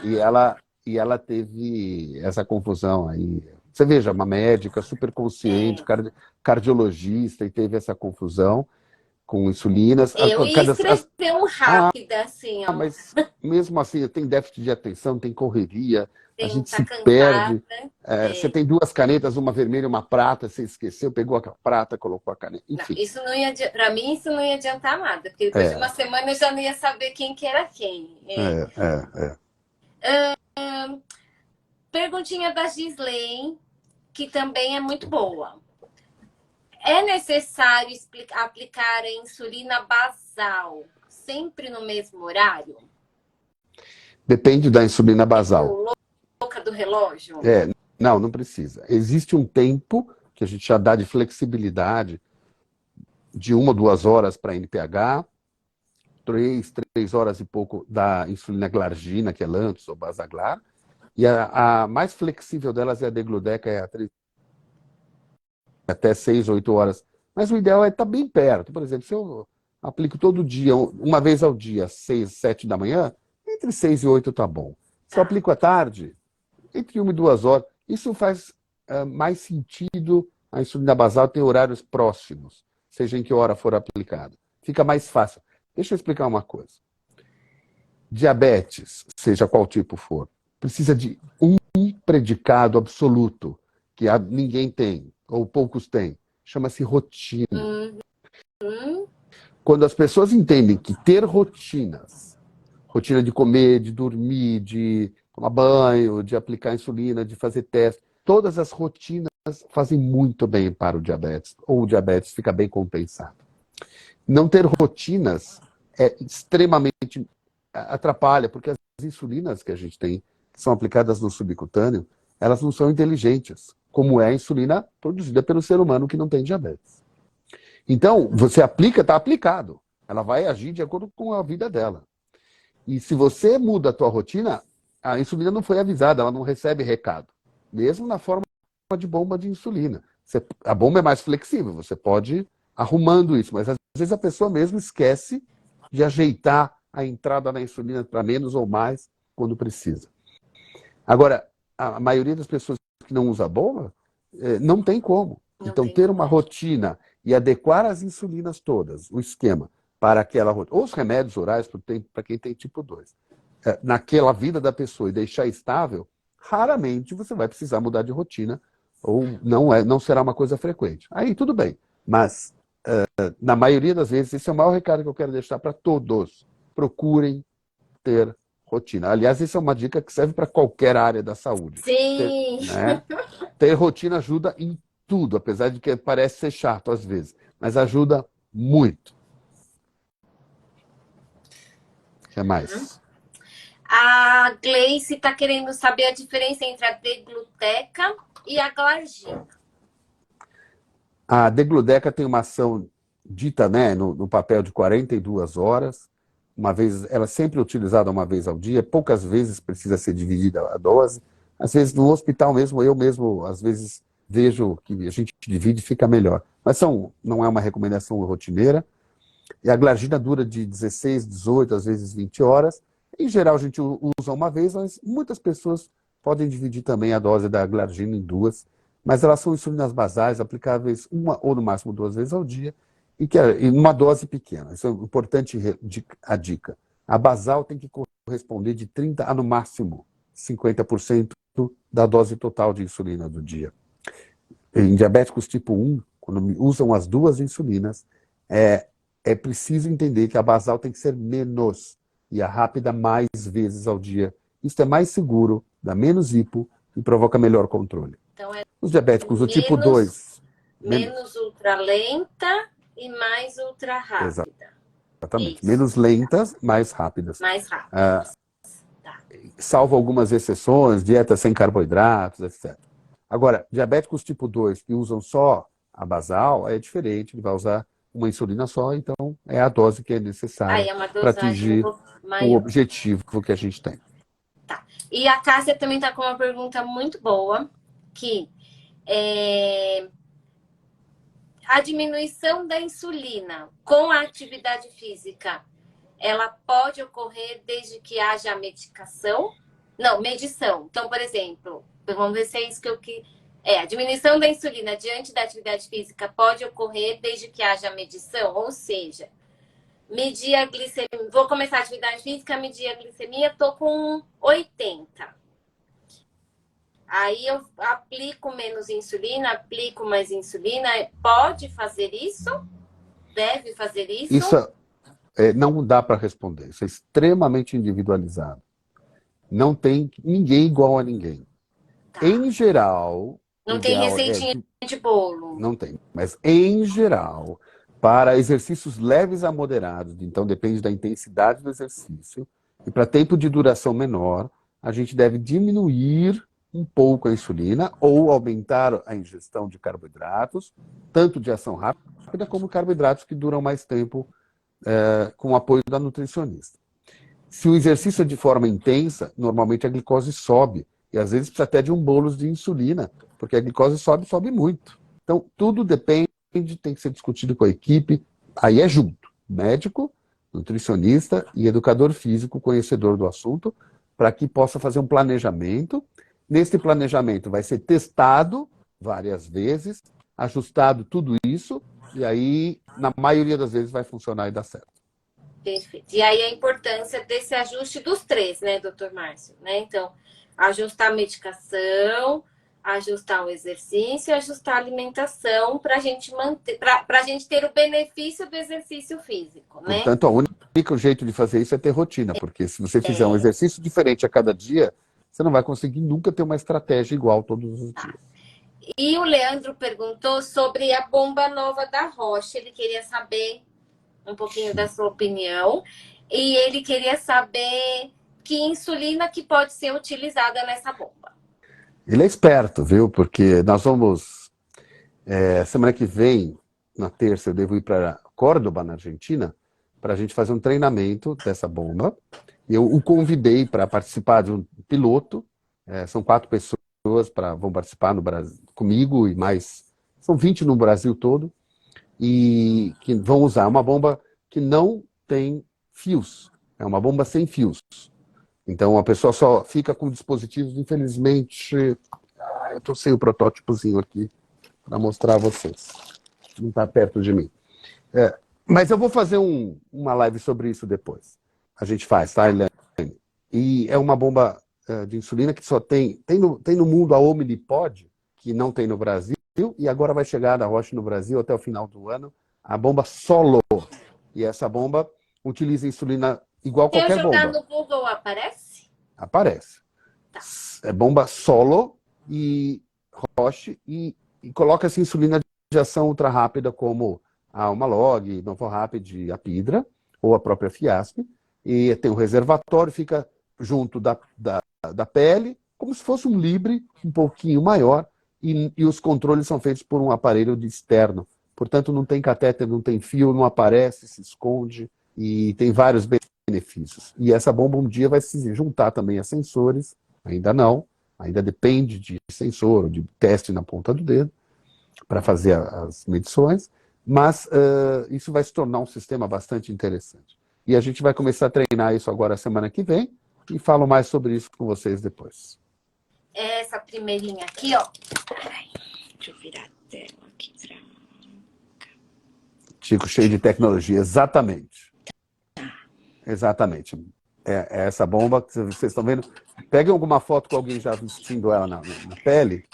E ela teve essa confusão aí. Você veja, uma médica super consciente, cardiologista, e teve essa confusão com insulinas. Eu ia escrever um rápido, assim, ó. Mas mesmo assim, tem déficit de atenção, tem correria, a gente se cansada, perde. Você tem duas canetas, uma vermelha e uma prata, você esqueceu, pegou a prata, colocou a caneta. Enfim. Não, isso não ia, para mim, isso não ia adiantar nada, porque depois de uma semana eu já não ia saber quem que era quem. Perguntinha da Gislene, que também é muito boa. É necessário aplicar a insulina basal sempre no mesmo horário? Depende da insulina basal. Louca do relógio? Não precisa. Existe um tempo que a gente já dá de flexibilidade de 1 ou 2 horas para NPH, 3 horas e pouco da insulina glargina, que é Lantus ou Basaglar, e a mais flexível delas é a degludeca, é a 3 até 6, 8 horas. Mas o ideal é estar bem perto. Por exemplo, se eu aplico todo dia, uma vez ao dia, 6, 7 da manhã, entre 6 e 8 tá bom. Se eu aplico à tarde, entre 1 e 2 horas, isso faz mais sentido. A insulina basal ter horários próximos, seja em que hora for aplicada. Fica mais fácil. Deixa eu explicar uma coisa. Diabetes, seja qual tipo for, precisa de um predicado absoluto, que ninguém tem, ou poucos têm. Chama-se rotina. Quando as pessoas entendem que ter rotinas, rotina de comer, de dormir, de tomar banho, de aplicar insulina, de fazer teste, todas as rotinas fazem muito bem para o diabetes, ou o diabetes fica bem compensado. Não ter rotinas é extremamente atrapalha, porque as insulinas que a gente tem, que são aplicadas no subcutâneo, elas não são inteligentes, como é a insulina produzida pelo ser humano que não tem diabetes. Então, você aplica, está aplicado. Ela vai agir de acordo com a vida dela. E se você muda a tua rotina, a insulina não foi avisada, ela não recebe recado. Mesmo na forma de bomba de insulina. A bomba é mais flexível, você pode ir arrumando isso, mas às vezes a pessoa mesmo esquece de ajeitar a entrada na insulina para menos ou mais quando precisa. Agora, a maioria das pessoas que não usa bomba, não tem como. Então, ter uma rotina e adequar as insulinas todas, o esquema, para aquela rotina, ou os remédios orais para quem tem tipo 2, naquela vida da pessoa e deixar estável, raramente você vai precisar mudar de rotina, ou não será uma coisa frequente. Aí tudo bem, mas na maioria das vezes, esse é o maior recado que eu quero deixar para todos. Procurem ter rotina. Aliás, isso é uma dica que serve para qualquer área da saúde. Sim. Né? Ter rotina ajuda em tudo, apesar de que parece ser chato às vezes, mas ajuda muito. O que mais? A Gleice está querendo saber a diferença entre a degluteca e a glargina. A degluteca tem uma ação dita, né, no papel de 42 horas. Uma vez, ela é sempre utilizada uma vez ao dia, poucas vezes precisa ser dividida a dose. Às vezes no hospital mesmo, eu mesmo, às vezes vejo que a gente divide e fica melhor. Mas não é uma recomendação rotineira. E a glargina dura de 16, 18, às vezes 20 horas. Em geral, a gente usa uma vez, mas muitas pessoas podem dividir também a dose da glargina em duas. Mas elas são insulinas basais, aplicáveis uma ou no máximo 2 vezes ao dia, e numa dose pequena. Isso é importante a dica. A basal tem que corresponder de 30% a no máximo 50% da dose total de insulina do dia. Em diabéticos tipo 1, quando usam as duas insulinas, é preciso entender que a basal tem que ser menos e a rápida mais vezes ao dia. Isso é mais seguro, dá menos hipo e provoca melhor controle. Então Os diabéticos do tipo 2... Menos ultralenta e mais ultra rápida. Exatamente. Isso. Menos lentas, mais rápidas. Mais rápidas. Tá. Salvo algumas exceções, dieta sem carboidratos, etc. Agora, diabéticos tipo 2 que usam só a basal, é diferente, ele vai usar uma insulina só, então é a dose que é necessária para atingir o objetivo que a gente tem. Tá. E a Cássia também está com uma pergunta muito boa, que a diminuição da insulina com a atividade física, ela pode ocorrer desde que haja a medicação? Não, medição. Então, por exemplo, vamos ver se é isso que eu... a diminuição da insulina diante da atividade física pode ocorrer desde que haja medição, ou seja, medir a glicemia. Vou começar a atividade física, medir a glicemia, tô com 80. Aí eu aplico menos insulina, aplico mais insulina. Pode fazer isso? Deve fazer isso? Isso não dá para responder. Isso é extremamente individualizado. Não tem ninguém igual a ninguém. Tá. Em geral... Não tem receitinha de bolo. Não tem. Mas, em geral, para exercícios leves a moderados, então depende da intensidade do exercício, e para tempo de duração menor, a gente deve diminuir um pouco a insulina ou aumentar a ingestão de carboidratos, tanto de ação rápida como carboidratos que duram mais tempo com o apoio da nutricionista. Se o exercício é de forma intensa, normalmente a glicose sobe, e às vezes precisa até de um bolus de insulina, porque a glicose sobe muito. Então, tudo depende, tem que ser discutido com a equipe, aí é junto, médico, nutricionista e educador físico, conhecedor do assunto, para que possa fazer um planejamento. Nesse planejamento vai ser testado várias vezes, ajustado tudo isso, e aí, na maioria das vezes, vai funcionar e dar certo. Perfeito. E aí a importância desse ajuste dos três, né, doutor Márcio? Né? Então, ajustar a medicação, ajustar o exercício e ajustar a alimentação para a gente manter, para a gente ter o benefício do exercício físico, né? Portanto, o único jeito de fazer isso é ter rotina, porque se você fizer um exercício diferente a cada dia, você não vai conseguir nunca ter uma estratégia igual todos os dias. E o Leandro perguntou sobre a bomba nova da Roche. Ele queria saber um pouquinho da sua opinião e ele queria saber que insulina que pode ser utilizada nessa bomba. Ele é esperto, viu? Porque nós vamos... semana que vem, na terça, eu devo ir para Córdoba, na Argentina, para a gente fazer um treinamento dessa bomba. Eu o convidei para participar de um piloto. São 4 pessoas vão participar no Brasil, comigo e mais... São 20 no Brasil todo. E que vão usar uma bomba que não tem fios. É uma bomba sem fios. Então a pessoa só fica com dispositivos, infelizmente... eu estou sem o protótipozinho aqui para mostrar a vocês. Não está perto de mim. Mas eu vou fazer uma live sobre isso depois. A gente faz, tá, Helene? E é uma bomba de insulina que só tem no mundo a Omnipod, que não tem no Brasil, e agora vai chegar da Roche no Brasil até o final do ano, a bomba Solo. E essa bomba utiliza insulina igual Se eu qualquer jogar bomba. no Google, aparece? Aparece. Tá. É bomba Solo e Roche e coloca-se insulina de ação ultra rápida como a Humalog, Novorapid, a Pidra ou a própria Fiasp. E tem um reservatório, fica junto da pele, como se fosse um Libre um pouquinho maior, e os controles são feitos por um aparelho de externo. Portanto, não tem catéter, não tem fio, não aparece, se esconde, e tem vários benefícios. E essa bomba um dia vai se juntar também a sensores, ainda não, ainda depende de sensor, de teste na ponta do dedo, para fazer as medições, mas isso vai se tornar um sistema bastante interessante. E a gente vai começar a treinar isso agora semana que vem, e falo mais sobre isso com vocês depois. Essa primeirinha aqui, ó. Ai, deixa eu virar a tela aqui pra... Chico, cheio de tecnologia, exatamente. Exatamente. É essa bomba que vocês estão vendo. Peguem alguma foto com alguém já vestindo ela na pele,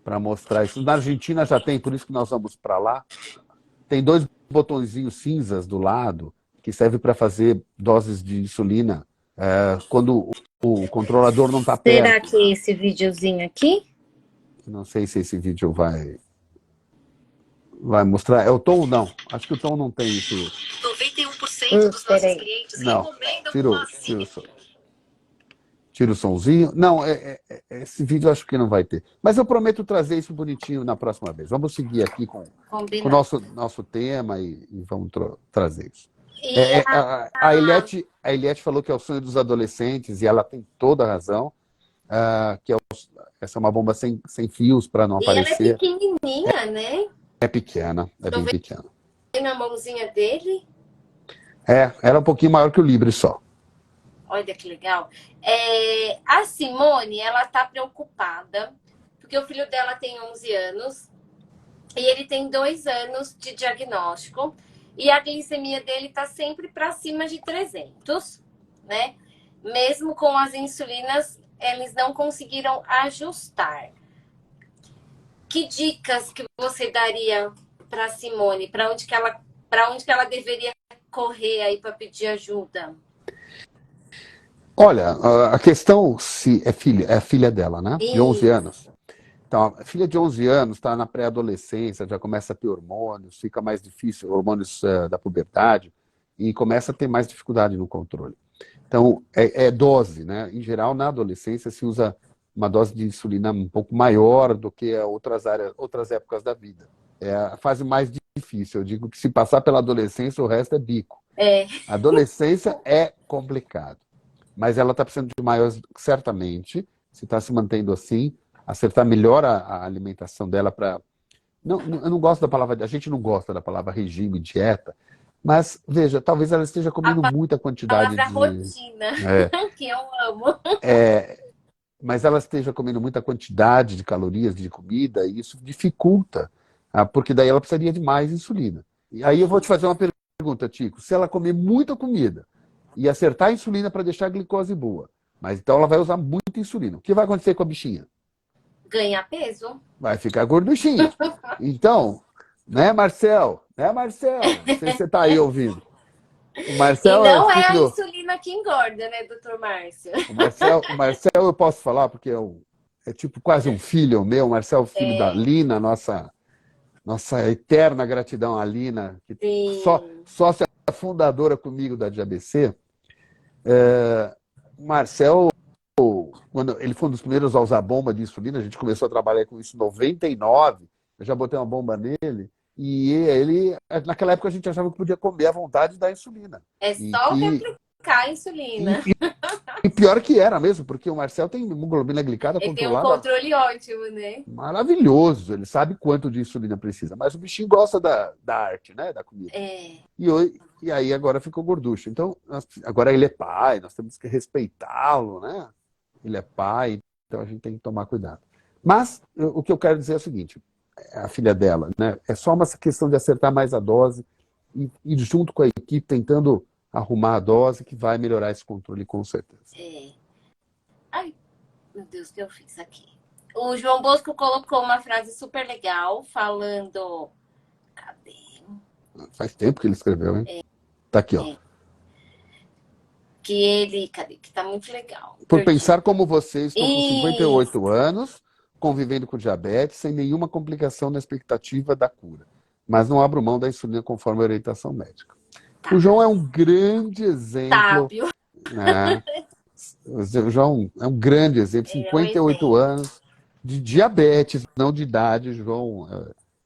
para mostrar isso. Na Argentina já tem, por isso que nós vamos para lá. Tem 2 botõezinhos cinzas do lado, que serve para fazer doses de insulina quando o controlador não está perto. Será que esse videozinho aqui? Não sei se esse vídeo vai mostrar. É o Tom? Não. Acho que o Tom não tem isso. 91% dos nossos clientes recomendam Tira o somzinho. Não, esse vídeo eu acho que não vai ter. Mas eu prometo trazer isso bonitinho na próxima vez. Vamos seguir aqui com o nosso tema e vamos trazer isso. A Eliette falou que é o sonho dos adolescentes, e ela tem toda a razão. Essa é uma bomba sem fios para não aparecer. E ela é pequenininha, né? É pequena, é bem pequena. Na mãozinha dele. Ela é um pouquinho maior que o Libre só. Olha que legal. A Simone, ela tá preocupada, porque o filho dela tem 11 anos e ele tem 2 anos de diagnóstico, e a glicemia dele tá sempre para cima de 300, né? Mesmo com as insulinas, eles não conseguiram ajustar. Que dicas que você daria para Simone? Para onde que ela deveria correr aí para pedir ajuda? Olha, a questão se é a filha dela, né? De 11 anos. Então, a filha de 11 anos está na pré-adolescência, já começa a ter hormônios, fica mais difícil, hormônios da puberdade, e começa a ter mais dificuldade no controle. Então, é dose, né? Em geral, na adolescência se usa uma dose de insulina um pouco maior do que outras épocas da vida. É a fase mais difícil. Eu digo que se passar pela adolescência, o resto é bico. A adolescência é complicado. Mas ela está precisando de maiores, certamente, se está se mantendo assim, acertar melhor a alimentação dela para... eu não gosto da palavra... A gente não gosta da palavra regime, dieta, mas, veja, talvez ela esteja comendo muita quantidade de... rotina, que eu amo. Mas ela esteja comendo muita quantidade de calorias de comida, e isso dificulta, porque daí ela precisaria de mais insulina. E aí eu vou te fazer uma pergunta, Tico. Se ela comer muita comida e acertar a insulina para deixar a glicose boa, mas então ela vai usar muita insulina, o que vai acontecer com a bichinha? Ganhar peso. Vai ficar gorduchinha. Então, né, Marcel? Né, Marcel? Não sei se você está aí ouvindo. O Marcel e não é a insulina que engorda, né, doutor Márcio? O Marcel eu posso falar, porque é tipo quase um filho meu. O Marcel é o filho da Lina, nossa eterna gratidão à Lina, que sócia fundadora comigo da DiaBC. O Marcel, quando ele foi um dos primeiros a usar bomba de insulina, a gente começou a trabalhar com isso em 99, eu já botei uma bomba nele, e ele, naquela época a gente achava que podia comer à vontade da insulina. É só aplicar a insulina. E pior que era mesmo, porque o Marcel tem hemoglobina glicada ele controlada. Ele tem um controle ótimo, né? Maravilhoso, ele sabe quanto de insulina precisa, mas o bichinho gosta da arte, né, da comida. E aí agora ficou gorducho. Então, agora ele é pai, nós temos que respeitá-lo, né? Ele é pai, então a gente tem que tomar cuidado. Mas o que eu quero dizer é o seguinte, a filha dela, né? É só uma questão de acertar mais a dose e ir junto com a equipe tentando arrumar a dose que vai melhorar esse controle com certeza. Ai, meu Deus, o que eu fiz aqui? O João Bosco colocou uma frase super legal, falando... Cadê? Faz tempo que ele escreveu, hein? Tá aqui, ó. Que ele... Cadê? Que tá muito legal. Por Perdi. pensar como você, estou com Isso. 58 anos, convivendo com diabetes, sem nenhuma complicação na expectativa da cura. Mas não abro mão da insulina conforme a orientação médica. Tá. O João é um grande exemplo, Sábio. né? O João é um grande exemplo, É um 58 exemplo. anos de diabetes, não de idade. João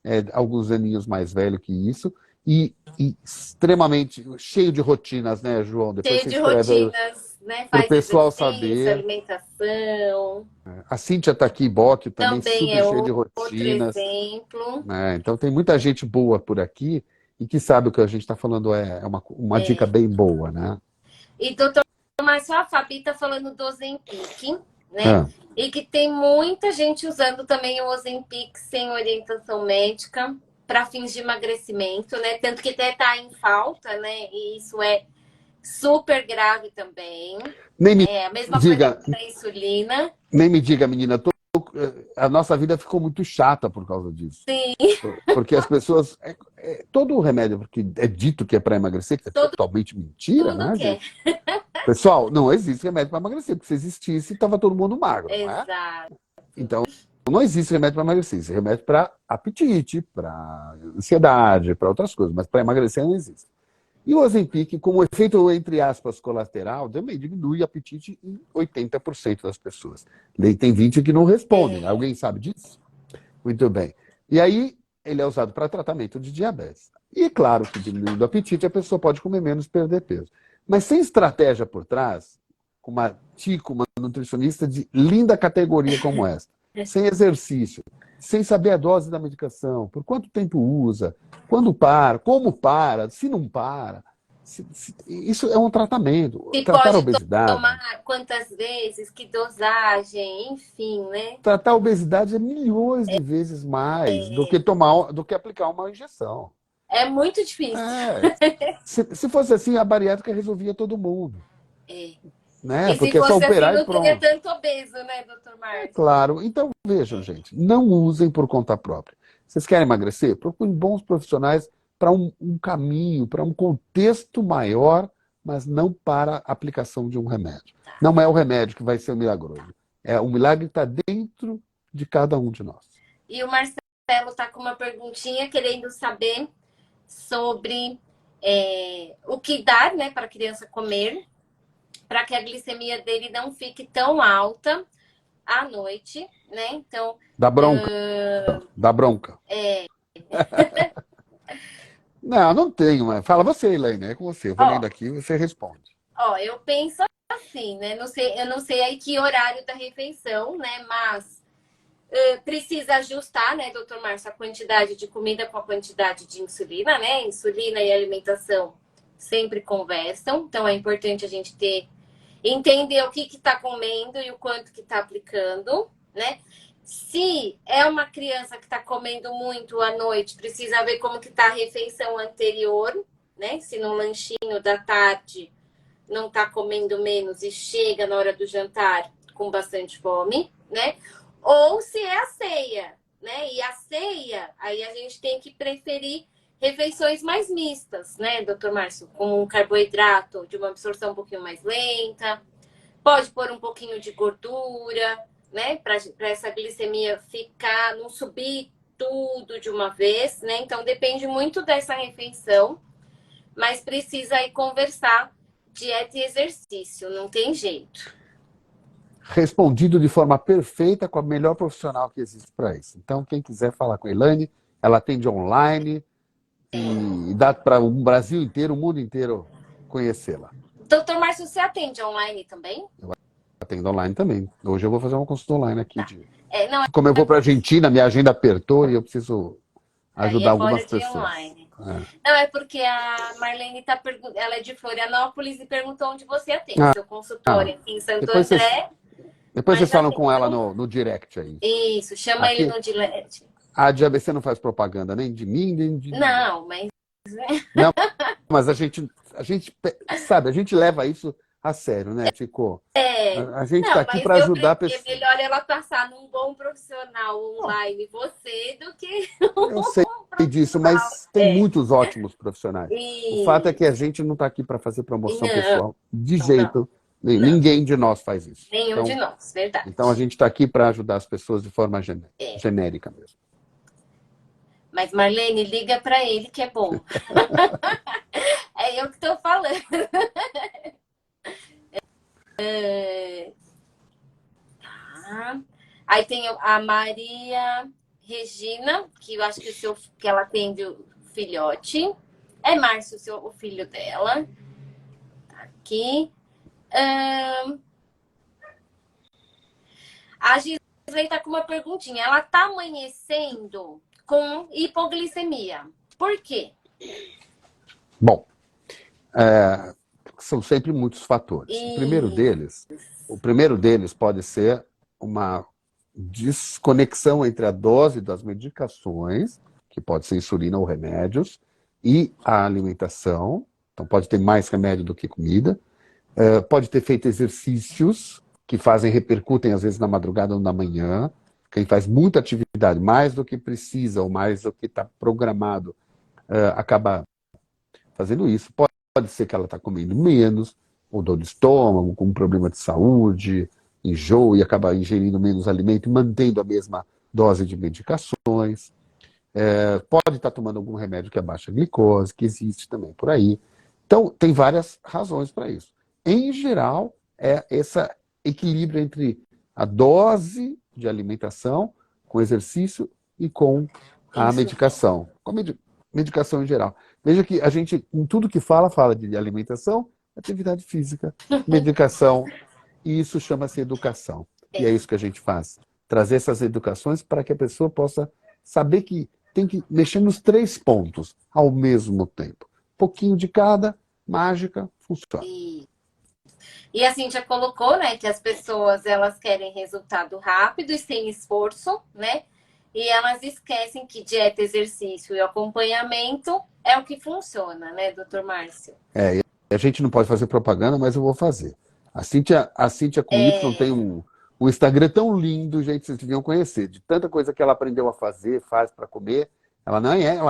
é alguns aninhos mais velho que isso e extremamente cheio de rotinas, né, João? Depois Cheio você de escreve rotinas, né? para o Faz pessoal exercício, saber. alimentação. A Cíntia está aqui, Bóquio, também Também super é cheia de outro rotinas, exemplo. né? Então tem muita gente boa por aqui e que sabe o que a gente está falando é uma dica bem boa, né? E doutor, mas só a Fabi tá falando do Ozempic, né? Ah, E que tem muita gente usando também o Ozempic sem orientação médica para fins de emagrecimento, né? Tanto que até tá em falta, né? E isso é super grave também. nem me É a mesma coisa diga, para a insulina. nem me diga, menina, a nossa vida ficou muito chata por causa disso. Sim, Porque as pessoas. Todo o remédio que é dito que é para emagrecer, que é todo totalmente mentira, mundo né, quer. gente? Pessoal, não existe remédio para emagrecer, porque se existisse, estava todo mundo magro, não é? Exato. Então, não existe remédio para emagrecer. Existe remédio para apetite, para ansiedade, para outras coisas, mas para emagrecer não existe. E o Ozempic, como efeito, entre aspas, colateral, também diminui o apetite em 80% das pessoas. Daí tem 20% que não respondem. Alguém sabe disso? Muito bem. E aí, ele é usado para tratamento de diabetes. E claro que diminuindo o apetite, a pessoa pode comer menos e perder peso. Mas sem estratégia por trás, com uma tico, uma nutricionista de linda categoria como essa, sem exercício, sem saber a dose da medicação, por quanto tempo usa, quando para, como para, se não para. Isso é um tratamento. Se Tratar a pode obesidade. tomar quantas vezes, que dosagem, enfim, né? Tratar a obesidade é milhões de vezes mais do que aplicar uma injeção. É muito difícil. É, se fosse assim, a bariátrica resolvia todo mundo, É. né? E se Porque é só fosse assim, operar e não teria pronto. tanto obeso, né, doutor É Márcio? claro. Então, vejam, gente, não usem por conta própria. Vocês querem emagrecer? Procurem bons profissionais para um caminho, para um contexto maior, mas não para a aplicação de um remédio. Não é o remédio que vai ser o milagroso. É o milagre está dentro de cada um de nós. E o Marcelo tá com uma perguntinha querendo saber sobre o que dar, né, para a criança comer, para que a glicemia dele não fique tão alta à noite, né? Então, Dá bronca, dá bronca. Não, não tenho, mas fala você, Elaine, é com você. Eu vou lendo ó, aqui e você responde. eu penso assim, né? Eu não sei aí que horário da refeição, né? Mas precisa ajustar, né, doutor Márcio, a quantidade de comida com a quantidade de insulina, né? Insulina e alimentação sempre conversam, então é importante a gente entender o que está comendo e o quanto que está aplicando, né? Se é uma criança que está comendo muito à noite, precisa ver como que está a refeição anterior, né? Se no lanchinho da tarde não está comendo menos e chega na hora do jantar com bastante fome, né? Ou se é a ceia, né? E a ceia, aí a gente tem que preferir refeições mais mistas, né, doutor Márcio? Com um carboidrato de uma absorção um pouquinho mais lenta, pode pôr um pouquinho de gordura, né? Para essa glicemia ficar, não subir tudo de uma vez, né? Então depende muito dessa refeição, mas precisa aí conversar dieta e exercício, não tem jeito. Respondido de forma perfeita com a melhor profissional que existe para isso. Então, quem quiser falar com a Elaine, ela atende online e dá para o Brasil inteiro, o mundo inteiro conhecê-la. Doutor Márcio, você atende online também? Eu atendo online também. Hoje eu vou fazer uma consulta online aqui. Tá. Não, Como eu vou para a Argentina, minha agenda apertou e eu preciso aí ajudar é fora algumas de pessoas. online. É. Não, é porque a Marlene tá ela é de Florianópolis e perguntou onde você atende. Ah, Seu consultório aqui em Santo depois vocês, André, depois mas vocês já falam com ela atendeu. no direct aí. Isso, chama ele Aqui, no direct. a de ABC não faz propaganda nem de mim, nem de ninguém. Não, mas Não, mas a gente, sabe, a gente leva isso a sério, né, Tico? É, A gente está não, aqui mas para eu ajudar a prefiro, é pessoa. melhor ela passar num bom profissional Não, online você do que eu sei um disso, profissional. mas tem muitos ótimos profissionais. O fato é que E a gente não está aqui para fazer promoção não, pessoal de não, jeito nenhum. não. Ninguém de nós faz isso. Nenhum de Então, nós, então a verdade. gente está aqui para ajudar as pessoas de forma É. genérica mesmo. Mas Marlene, liga para ele que é bom. É eu que estou falando. Ah, aí tem a Maria Regina, que eu acho que que ela atende o filhote. É Márcio, o filho dela. Aqui. Ahn, a Gisley tá com uma perguntinha. Ela tá amanhecendo com hipoglicemia. Por quê? Bom, são sempre muitos fatores. E O primeiro deles pode ser uma desconexão entre a dose das medicações, que pode ser insulina ou remédios, e a alimentação. Então, pode ter mais remédio do que comida. Pode ter feito exercícios que repercutem às vezes na madrugada ou na manhã. Quem faz muita atividade, mais do que precisa ou mais do que está programado, acaba fazendo isso. Pode ser que ela está comendo menos, ou dor de estômago, com um problema de saúde, enjoo e acaba ingerindo menos alimento e mantendo a mesma dose de medicações. Pode estar tomando algum remédio que abaixa a glicose, que existe também por aí. Então, tem várias razões para isso. Em geral, é esse equilíbrio entre a dose de alimentação, com exercício e com a isso. medicação. Com a medicação em geral. Veja que a gente, em tudo que fala de alimentação, atividade física, medicação, e isso chama-se educação. E é É. isso que a gente faz. Trazer essas educações para que a pessoa possa saber que tem que mexer nos 3 pontos ao mesmo tempo. Um pouquinho de cada, mágica, funciona. E a Cintia colocou, né, que as pessoas elas querem resultado rápido e sem esforço, né? E elas esquecem que dieta, exercício e acompanhamento é o que funciona, né, doutor Márcio? A gente não pode fazer propaganda, mas eu vou fazer. A Cíntia com Y tem um Instagram tão lindo, gente, vocês deviam conhecer. De tanta coisa que ela aprendeu a fazer, faz para comer. Ela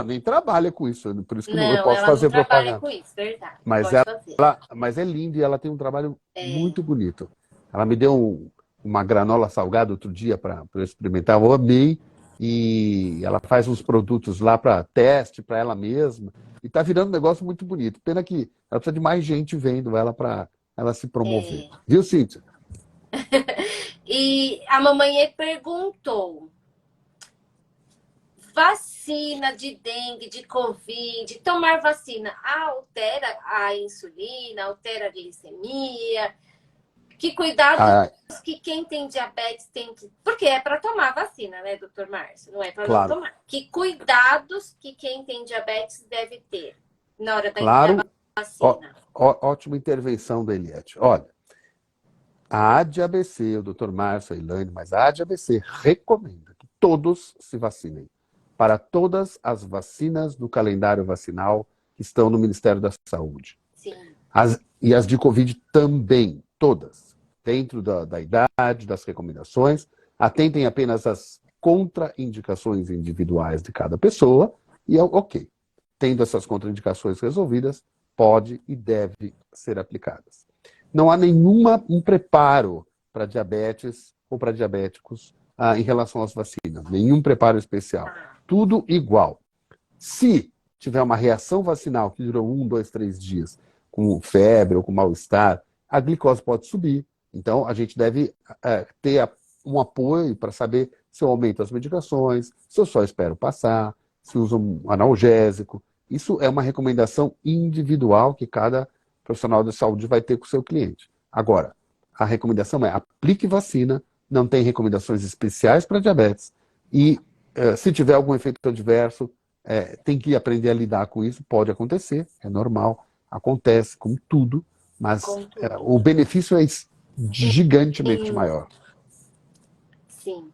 nem trabalha com isso, por isso que eu Não, posso ela não fazer trabalha propaganda. com isso, verdade. Mas Pode fazer. mas é lindo e ela tem um trabalho muito bonito. Ela me deu uma granola salgada outro dia para eu experimentar, eu amei. E ela faz uns produtos lá para teste para ela mesma. E está virando um negócio muito bonito. Pena que ela precisa de mais gente vendo ela para ela se promover. Viu, Cíntia? E a mamãe perguntou: vacina de dengue, de covid, tomar vacina altera a insulina, altera a glicemia? Que cuidado Ah, que quem tem diabetes tem que. Porque é para tomar vacina, né, doutor Márcio? Não é para não claro, tomar. Que cuidados que quem tem diabetes deve ter na hora da claro. vacina? Ótima intervenção da Eliette. Olha, a ADABC, o Dr. Márcio, a Elaine, mas a ADABC recomenda que todos se vacinem para todas as vacinas do calendário vacinal que estão no Ministério da Saúde. Sim. E as de Covid também, todas, dentro da idade, das recomendações. Atentem apenas às contraindicações individuais de cada pessoa e, ok, tendo essas contraindicações resolvidas, pode e deve ser aplicadas. Não há um preparo para diabetes ou para diabéticos em relação às vacinas, nenhum preparo especial. Tudo igual. Se tiver uma reação vacinal que durou 1, 2, 3 dias, com febre ou com mal-estar, a glicose pode subir. Então, a gente deve ter um apoio para saber se eu aumento as medicações, se eu só espero passar, se uso um analgésico. Isso é uma recomendação individual que cada profissional de saúde vai ter com o seu cliente. Agora, a recomendação é aplique vacina, não tem recomendações especiais para diabetes e se tiver algum efeito adverso, tem que aprender a lidar com isso, pode acontecer, é normal, acontece com tudo, mas Com tudo. o benefício é gigantemente Sim, maior. sim.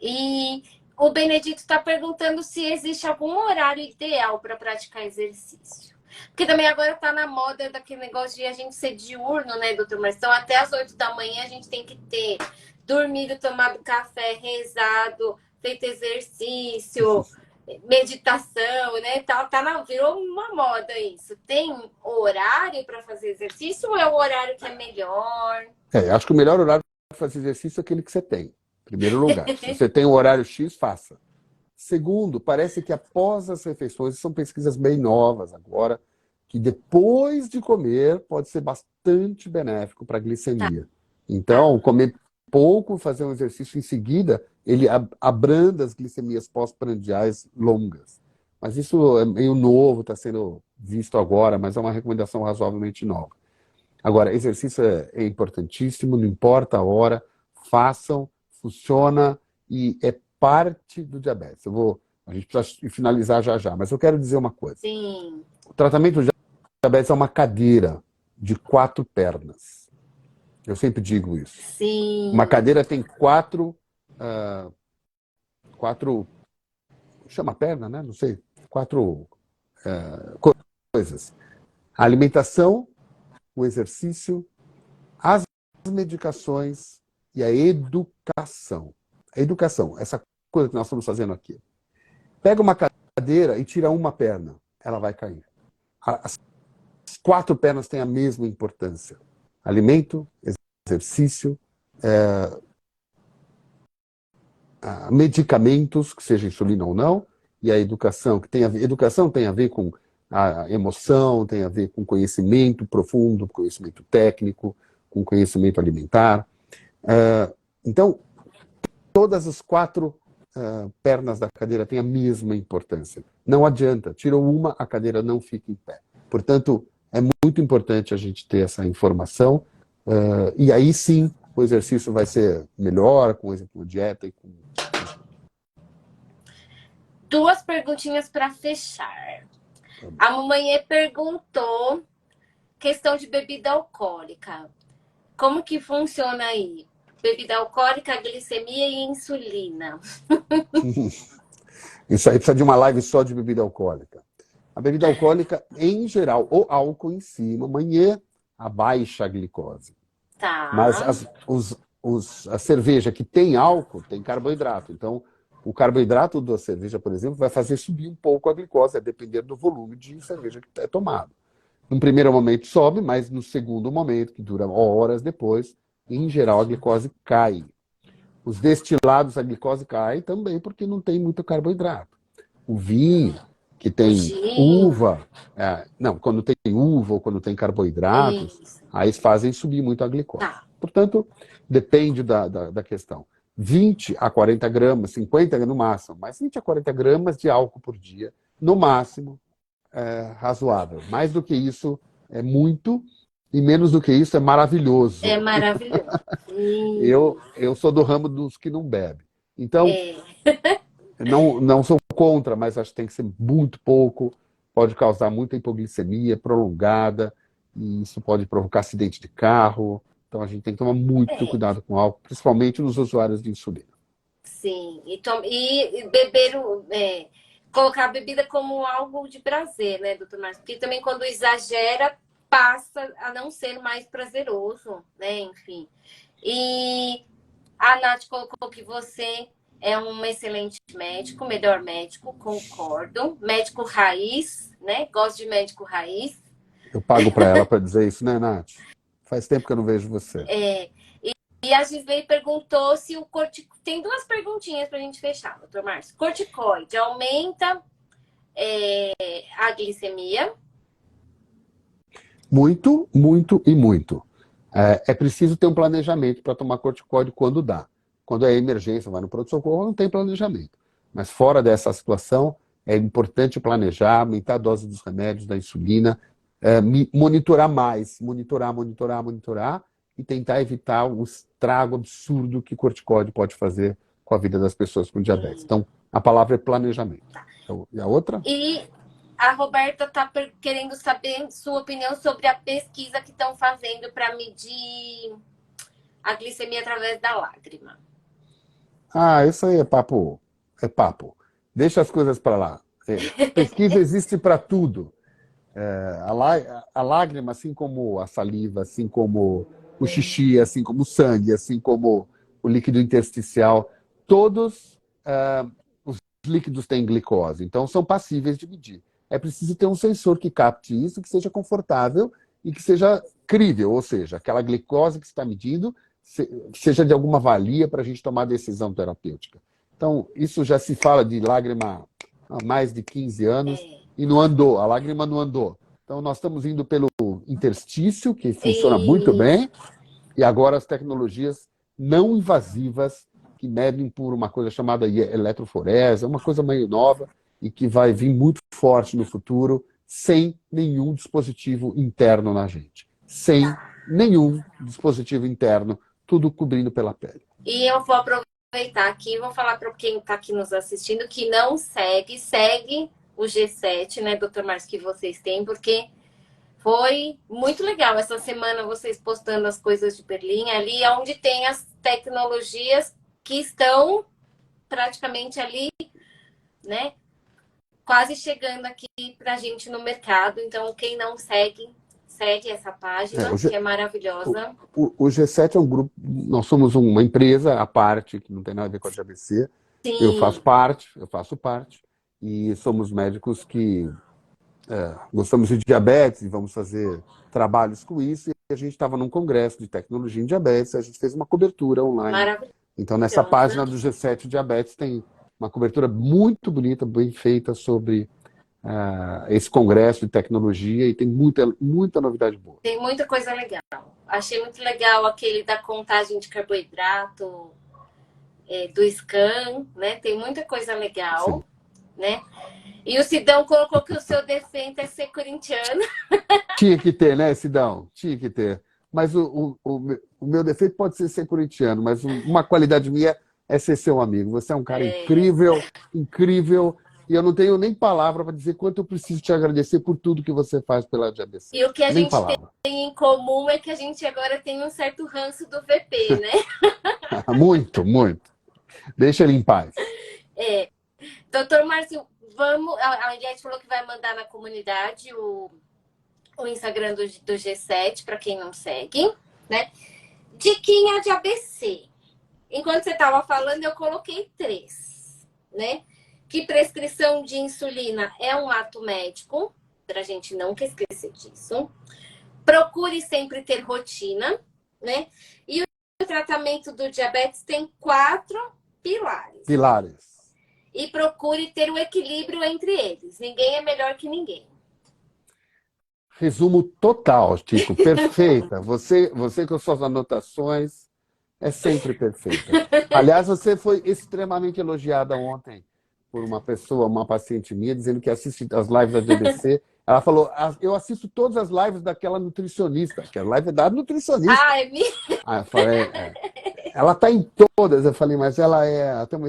E o Benedito está perguntando se existe algum horário ideal para praticar exercício. Porque também agora tá na moda daquele negócio de a gente ser diurno, né, doutor Marcelo? Então, até as 8 da manhã a gente tem que ter dormido, tomado café, rezado, feito exercício, meditação, né? Virou uma moda isso. Tem horário para fazer exercício ou é o horário que é melhor? Acho que o melhor horário para fazer exercício é aquele que você tem. Em primeiro lugar. Se você tem um horário X, faça. Segundo, parece que após as refeições, são pesquisas bem novas agora, que depois de comer pode ser bastante benéfico para a glicemia. Então, comer pouco, fazer um exercício em seguida, ele abranda as glicemias pós-prandiais longas. Mas isso é meio novo, está sendo visto agora, mas é uma recomendação razoavelmente nova. Agora, exercício é importantíssimo, não importa a hora, façam, funciona e é parte do diabetes. A gente precisa finalizar já já, mas eu quero dizer uma coisa. Sim. O tratamento do diabetes é uma cadeira de 4 pernas. Eu sempre digo isso. Sim. Uma cadeira tem quatro chama perna, né? Não sei. 4 coisas. A alimentação, o exercício, as medicações e a educação. A educação, essa coisa que nós estamos fazendo aqui. Pega uma cadeira e tira uma perna, ela vai cair. As 4 pernas têm a mesma importância. Alimento, exercício, medicamentos, que seja insulina ou não, e a educação, educação tem a ver com a emoção, tem a ver com conhecimento profundo, conhecimento técnico, com conhecimento alimentar. Então, todas as 4 pernas da cadeira têm a mesma importância. Não adianta, tirou uma, a cadeira não fica em pé. Portanto, é muito importante a gente ter essa informação, e aí sim o exercício vai ser melhor, com dieta e com... 2 perguntinhas para fechar. A mamãe perguntou questão de bebida alcoólica. Como que funciona aí? Bebida alcoólica, glicemia e insulina. Isso aí precisa de uma live só de bebida alcoólica. A bebida alcoólica, em geral, o álcool em si, amanhã abaixa a glicose. Tá. Mas a cerveja que tem álcool tem carboidrato. Então, o carboidrato da cerveja, por exemplo, vai fazer subir um pouco a glicose, a depender do volume de cerveja que é tomado. No primeiro momento sobe, mas no segundo momento, que dura horas depois, em geral a glicose cai. Os destilados, a glicose cai também porque não tem muito carboidrato. O vinho, que tem uva, quando tem uva ou quando tem carboidratos, aí fazem subir muito a glicose. Tá. Portanto, depende da questão. 20 a 40 gramas, 50 no máximo, mas 20 a 40 gramas de álcool por dia, no máximo, é razoável. Mais do que isso é muito, e menos do que isso é maravilhoso. É maravilhoso. Eu sou do ramo dos que não bebem. Então, não sou contra, mas acho que tem que ser muito pouco, pode causar muita hipoglicemia prolongada, e isso pode provocar acidente de carro. Então a gente tem que tomar muito cuidado com o álcool, principalmente nos usuários de insulina. Sim, e beber, colocar a bebida como algo de prazer, né, doutor Márcio? Porque também quando exagera, passa a não ser mais prazeroso, né, enfim. E a Nath colocou que você é um excelente médico, melhor médico, concordo. Médico raiz, né? Gosto de médico raiz. Eu pago para ela para dizer isso, né, Nath? Faz tempo que eu não vejo você. E a Gisley perguntou se o corticoide... Tem 2 perguntinhas para a gente fechar, doutor Márcio. Corticoide aumenta a glicemia? Muito, muito e muito. É preciso ter um planejamento para tomar corticoide quando dá. Quando é emergência, vai no pronto-socorro, não tem planejamento. Mas fora dessa situação, é importante planejar, aumentar a dose dos remédios, da insulina, monitorar mais, monitorar, e tentar evitar o estrago absurdo que corticoide pode fazer com a vida das pessoas com diabetes. Então, a palavra é planejamento. E a outra? E a Roberta está querendo saber sua opinião sobre a pesquisa que estão fazendo para medir a glicemia através da lágrima. Isso aí é papo. É papo. Deixa as coisas para lá. Pesquisa existe para tudo. A lágrima, assim como a saliva, assim como o xixi, assim como o sangue, assim como o líquido intersticial, todos os líquidos têm glicose, então são passíveis de medir. É preciso ter um sensor que capte isso, que seja confortável e que seja crível, ou seja, aquela glicose que você está medindo seja de alguma valia para a gente tomar decisão terapêutica. Então, isso já se fala de lágrima há mais de 15 anos e não andou, a lágrima não andou. Então, nós estamos indo pelo interstício, que funciona muito E bem, e agora as tecnologias não invasivas, que medem por uma coisa chamada eletroforese, uma coisa meio nova e que vai vir muito forte no futuro, sem nenhum dispositivo interno na gente. Sem nenhum dispositivo interno, tudo cobrindo pela pele. E eu vou aproveitar aqui e vou falar para quem está aqui nos assistindo que não segue o G7, né, doutor Márcio, que vocês têm, porque foi muito legal essa semana vocês postando as coisas de Berlim, ali onde tem as tecnologias que estão praticamente ali, né, quase chegando aqui para a gente no mercado. Então, quem não segue essa página, que é maravilhosa. O G7 é um grupo, nós somos uma empresa à parte, que não tem nada a ver com a GBC. Eu Sim, faço parte, e somos médicos que gostamos de diabetes e vamos fazer trabalhos com isso. E a gente estava num congresso de tecnologia em diabetes, a gente fez uma cobertura online. Então, nessa página do G7 Diabetes tem uma cobertura muito bonita, bem feita sobre esse congresso de tecnologia e tem muita novidade boa. tem muita coisa legal. Achei muito legal aquele da contagem de carboidrato, do scan, né? Tem muita coisa legal, Sim. né? E o Sidão colocou que o seu defeito é ser corintiano. Tinha que ter, né, Sidão? Tinha que ter. Mas o meu defeito pode ser corintiano, mas uma qualidade minha é ser seu amigo. Você é um cara incrível, incrível, e eu não tenho nem palavra para dizer quanto eu preciso te agradecer por tudo que você faz pela DABC. E o que a Nem gente palavra. tem em comum é que a gente agora tem um certo ranço do VP, né? Muito, muito. Deixa ele em paz. Doutor Márcio, vamos. A Eliette falou que vai mandar na comunidade o Instagram do G7, para quem não segue, né? Diquinha de ABC. Enquanto você estava falando, eu coloquei 3, né? Que prescrição de insulina é um ato médico, para a gente nunca esquecer disso. Procure sempre ter rotina, né? E o tratamento do diabetes tem 4 pilares. Pilares. E procure ter o equilíbrio entre eles. Ninguém é melhor que ninguém. Resumo total, Tico. Perfeita. Você com suas anotações é sempre perfeita. Aliás, você foi extremamente elogiada ontem por uma pessoa, uma paciente minha, dizendo que assiste as lives da GBC. Ela falou, eu assisto todas as lives daquela nutricionista, que a live é da nutricionista. Ah, é minha? Aí eu falei, ela está em todas. Eu falei, mas ela tem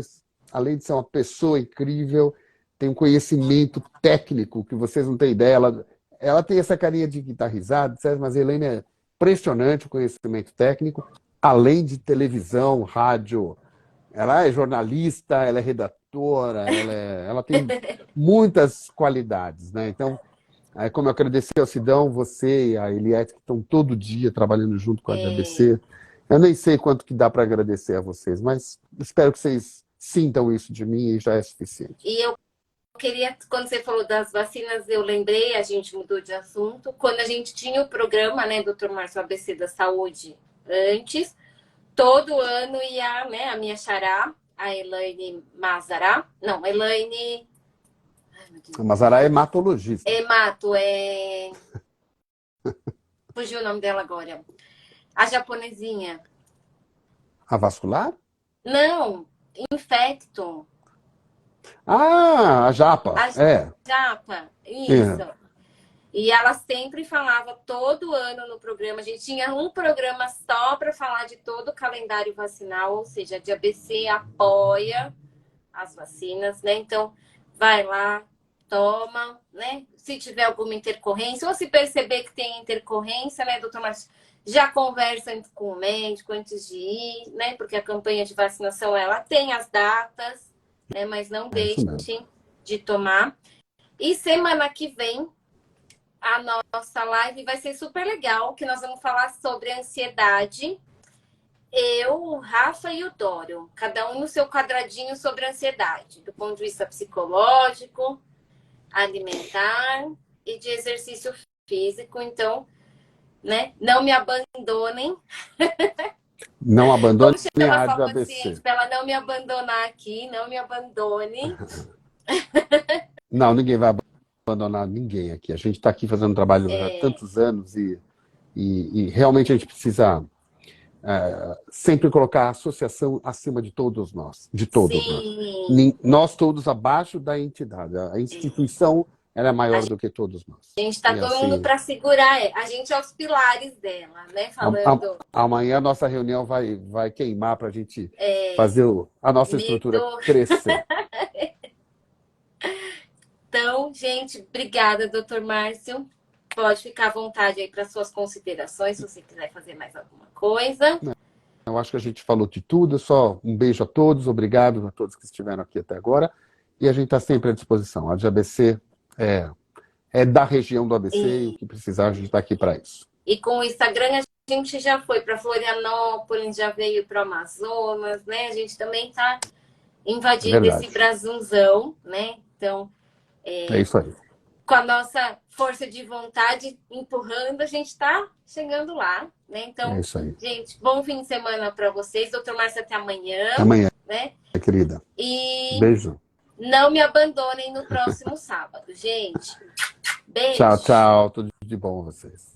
além de ser uma pessoa incrível, tem um conhecimento técnico que vocês não têm ideia. Ela tem essa carinha de guitarrizada, mas a Helene é impressionante o conhecimento técnico, além de televisão, rádio. Ela é jornalista, ela é redatora, ela tem muitas qualidades, né? Então, como eu agradeci ao Sidão, você e a Eliette, que estão todo dia trabalhando junto com a DABC. Eu nem sei quanto que dá para agradecer a vocês, mas espero que vocês sintam isso de mim e já é suficiente. E eu queria, quando você falou das vacinas, eu lembrei, a gente mudou de assunto, quando a gente tinha o programa, né, Dr. Márcio ABC da Saúde, antes, todo ano ia, né, a minha xará, a Elaine Mazará, não, Elaine... A Mazará é hematologista. Fugiu o nome dela agora. A japonesinha. A vascular? Não, infecto. Ah, a Japa. A japa, isso. É. E ela sempre falava todo ano no programa. A gente tinha um programa só para falar de todo o calendário vacinal, ou seja, a DABC apoia as vacinas, né? Então, vai lá, toma, né? Se tiver alguma intercorrência, ou se perceber que tem intercorrência, né, doutor Márcio? Já conversa com o médico antes de ir, né? Porque a campanha de vacinação, ela tem as datas, né? Mas não deixem de tomar. E semana que vem, a nossa live vai ser super legal, que nós vamos falar sobre ansiedade. Eu, o Rafa e o Dório, cada um no seu quadradinho sobre ansiedade, do ponto de vista psicológico, alimentar e de exercício físico. Então, né, não me abandonem. Não Como abandone chama a a sua Rádio ABC. paciente para ela não me abandonar aqui, não me abandone. Não, ninguém vai abandonar ninguém aqui. A gente está aqui fazendo um trabalho há tantos anos e realmente a gente precisa sempre colocar a associação acima de todos nós, de todos nós. Sim, Nós todos abaixo da entidade. A instituição ela é a maior do que todos nós. gente tá E todo mundo assim, para segurar. A gente é os pilares dela, né? Falando, amanhã a nossa reunião vai queimar para a gente fazer a nossa estrutura medo. crescer. Então, gente, obrigada, doutor Márcio. Pode ficar à vontade aí para suas considerações, se você quiser fazer mais alguma coisa. Eu acho que a gente falou de tudo. Só um beijo a todos, obrigado a todos que estiveram aqui até agora. E a gente está sempre à disposição. A de ABC é da região do ABC e o que precisar, a gente está aqui para isso. E com o Instagram, a gente já foi para Florianópolis, já veio para o Amazonas, né? A gente também está invadindo esse Verdade. Brasilzão, né? Então, É isso aí. com a nossa força de vontade empurrando, a gente está chegando lá, né? Então, É isso aí. gente, bom fim de semana para vocês. Doutor Márcio, até amanhã. Até amanhã, Né? querida. E Beijo. não me abandonem no próximo sábado, gente. Beijo. Tchau, tchau. Tudo de bom a vocês.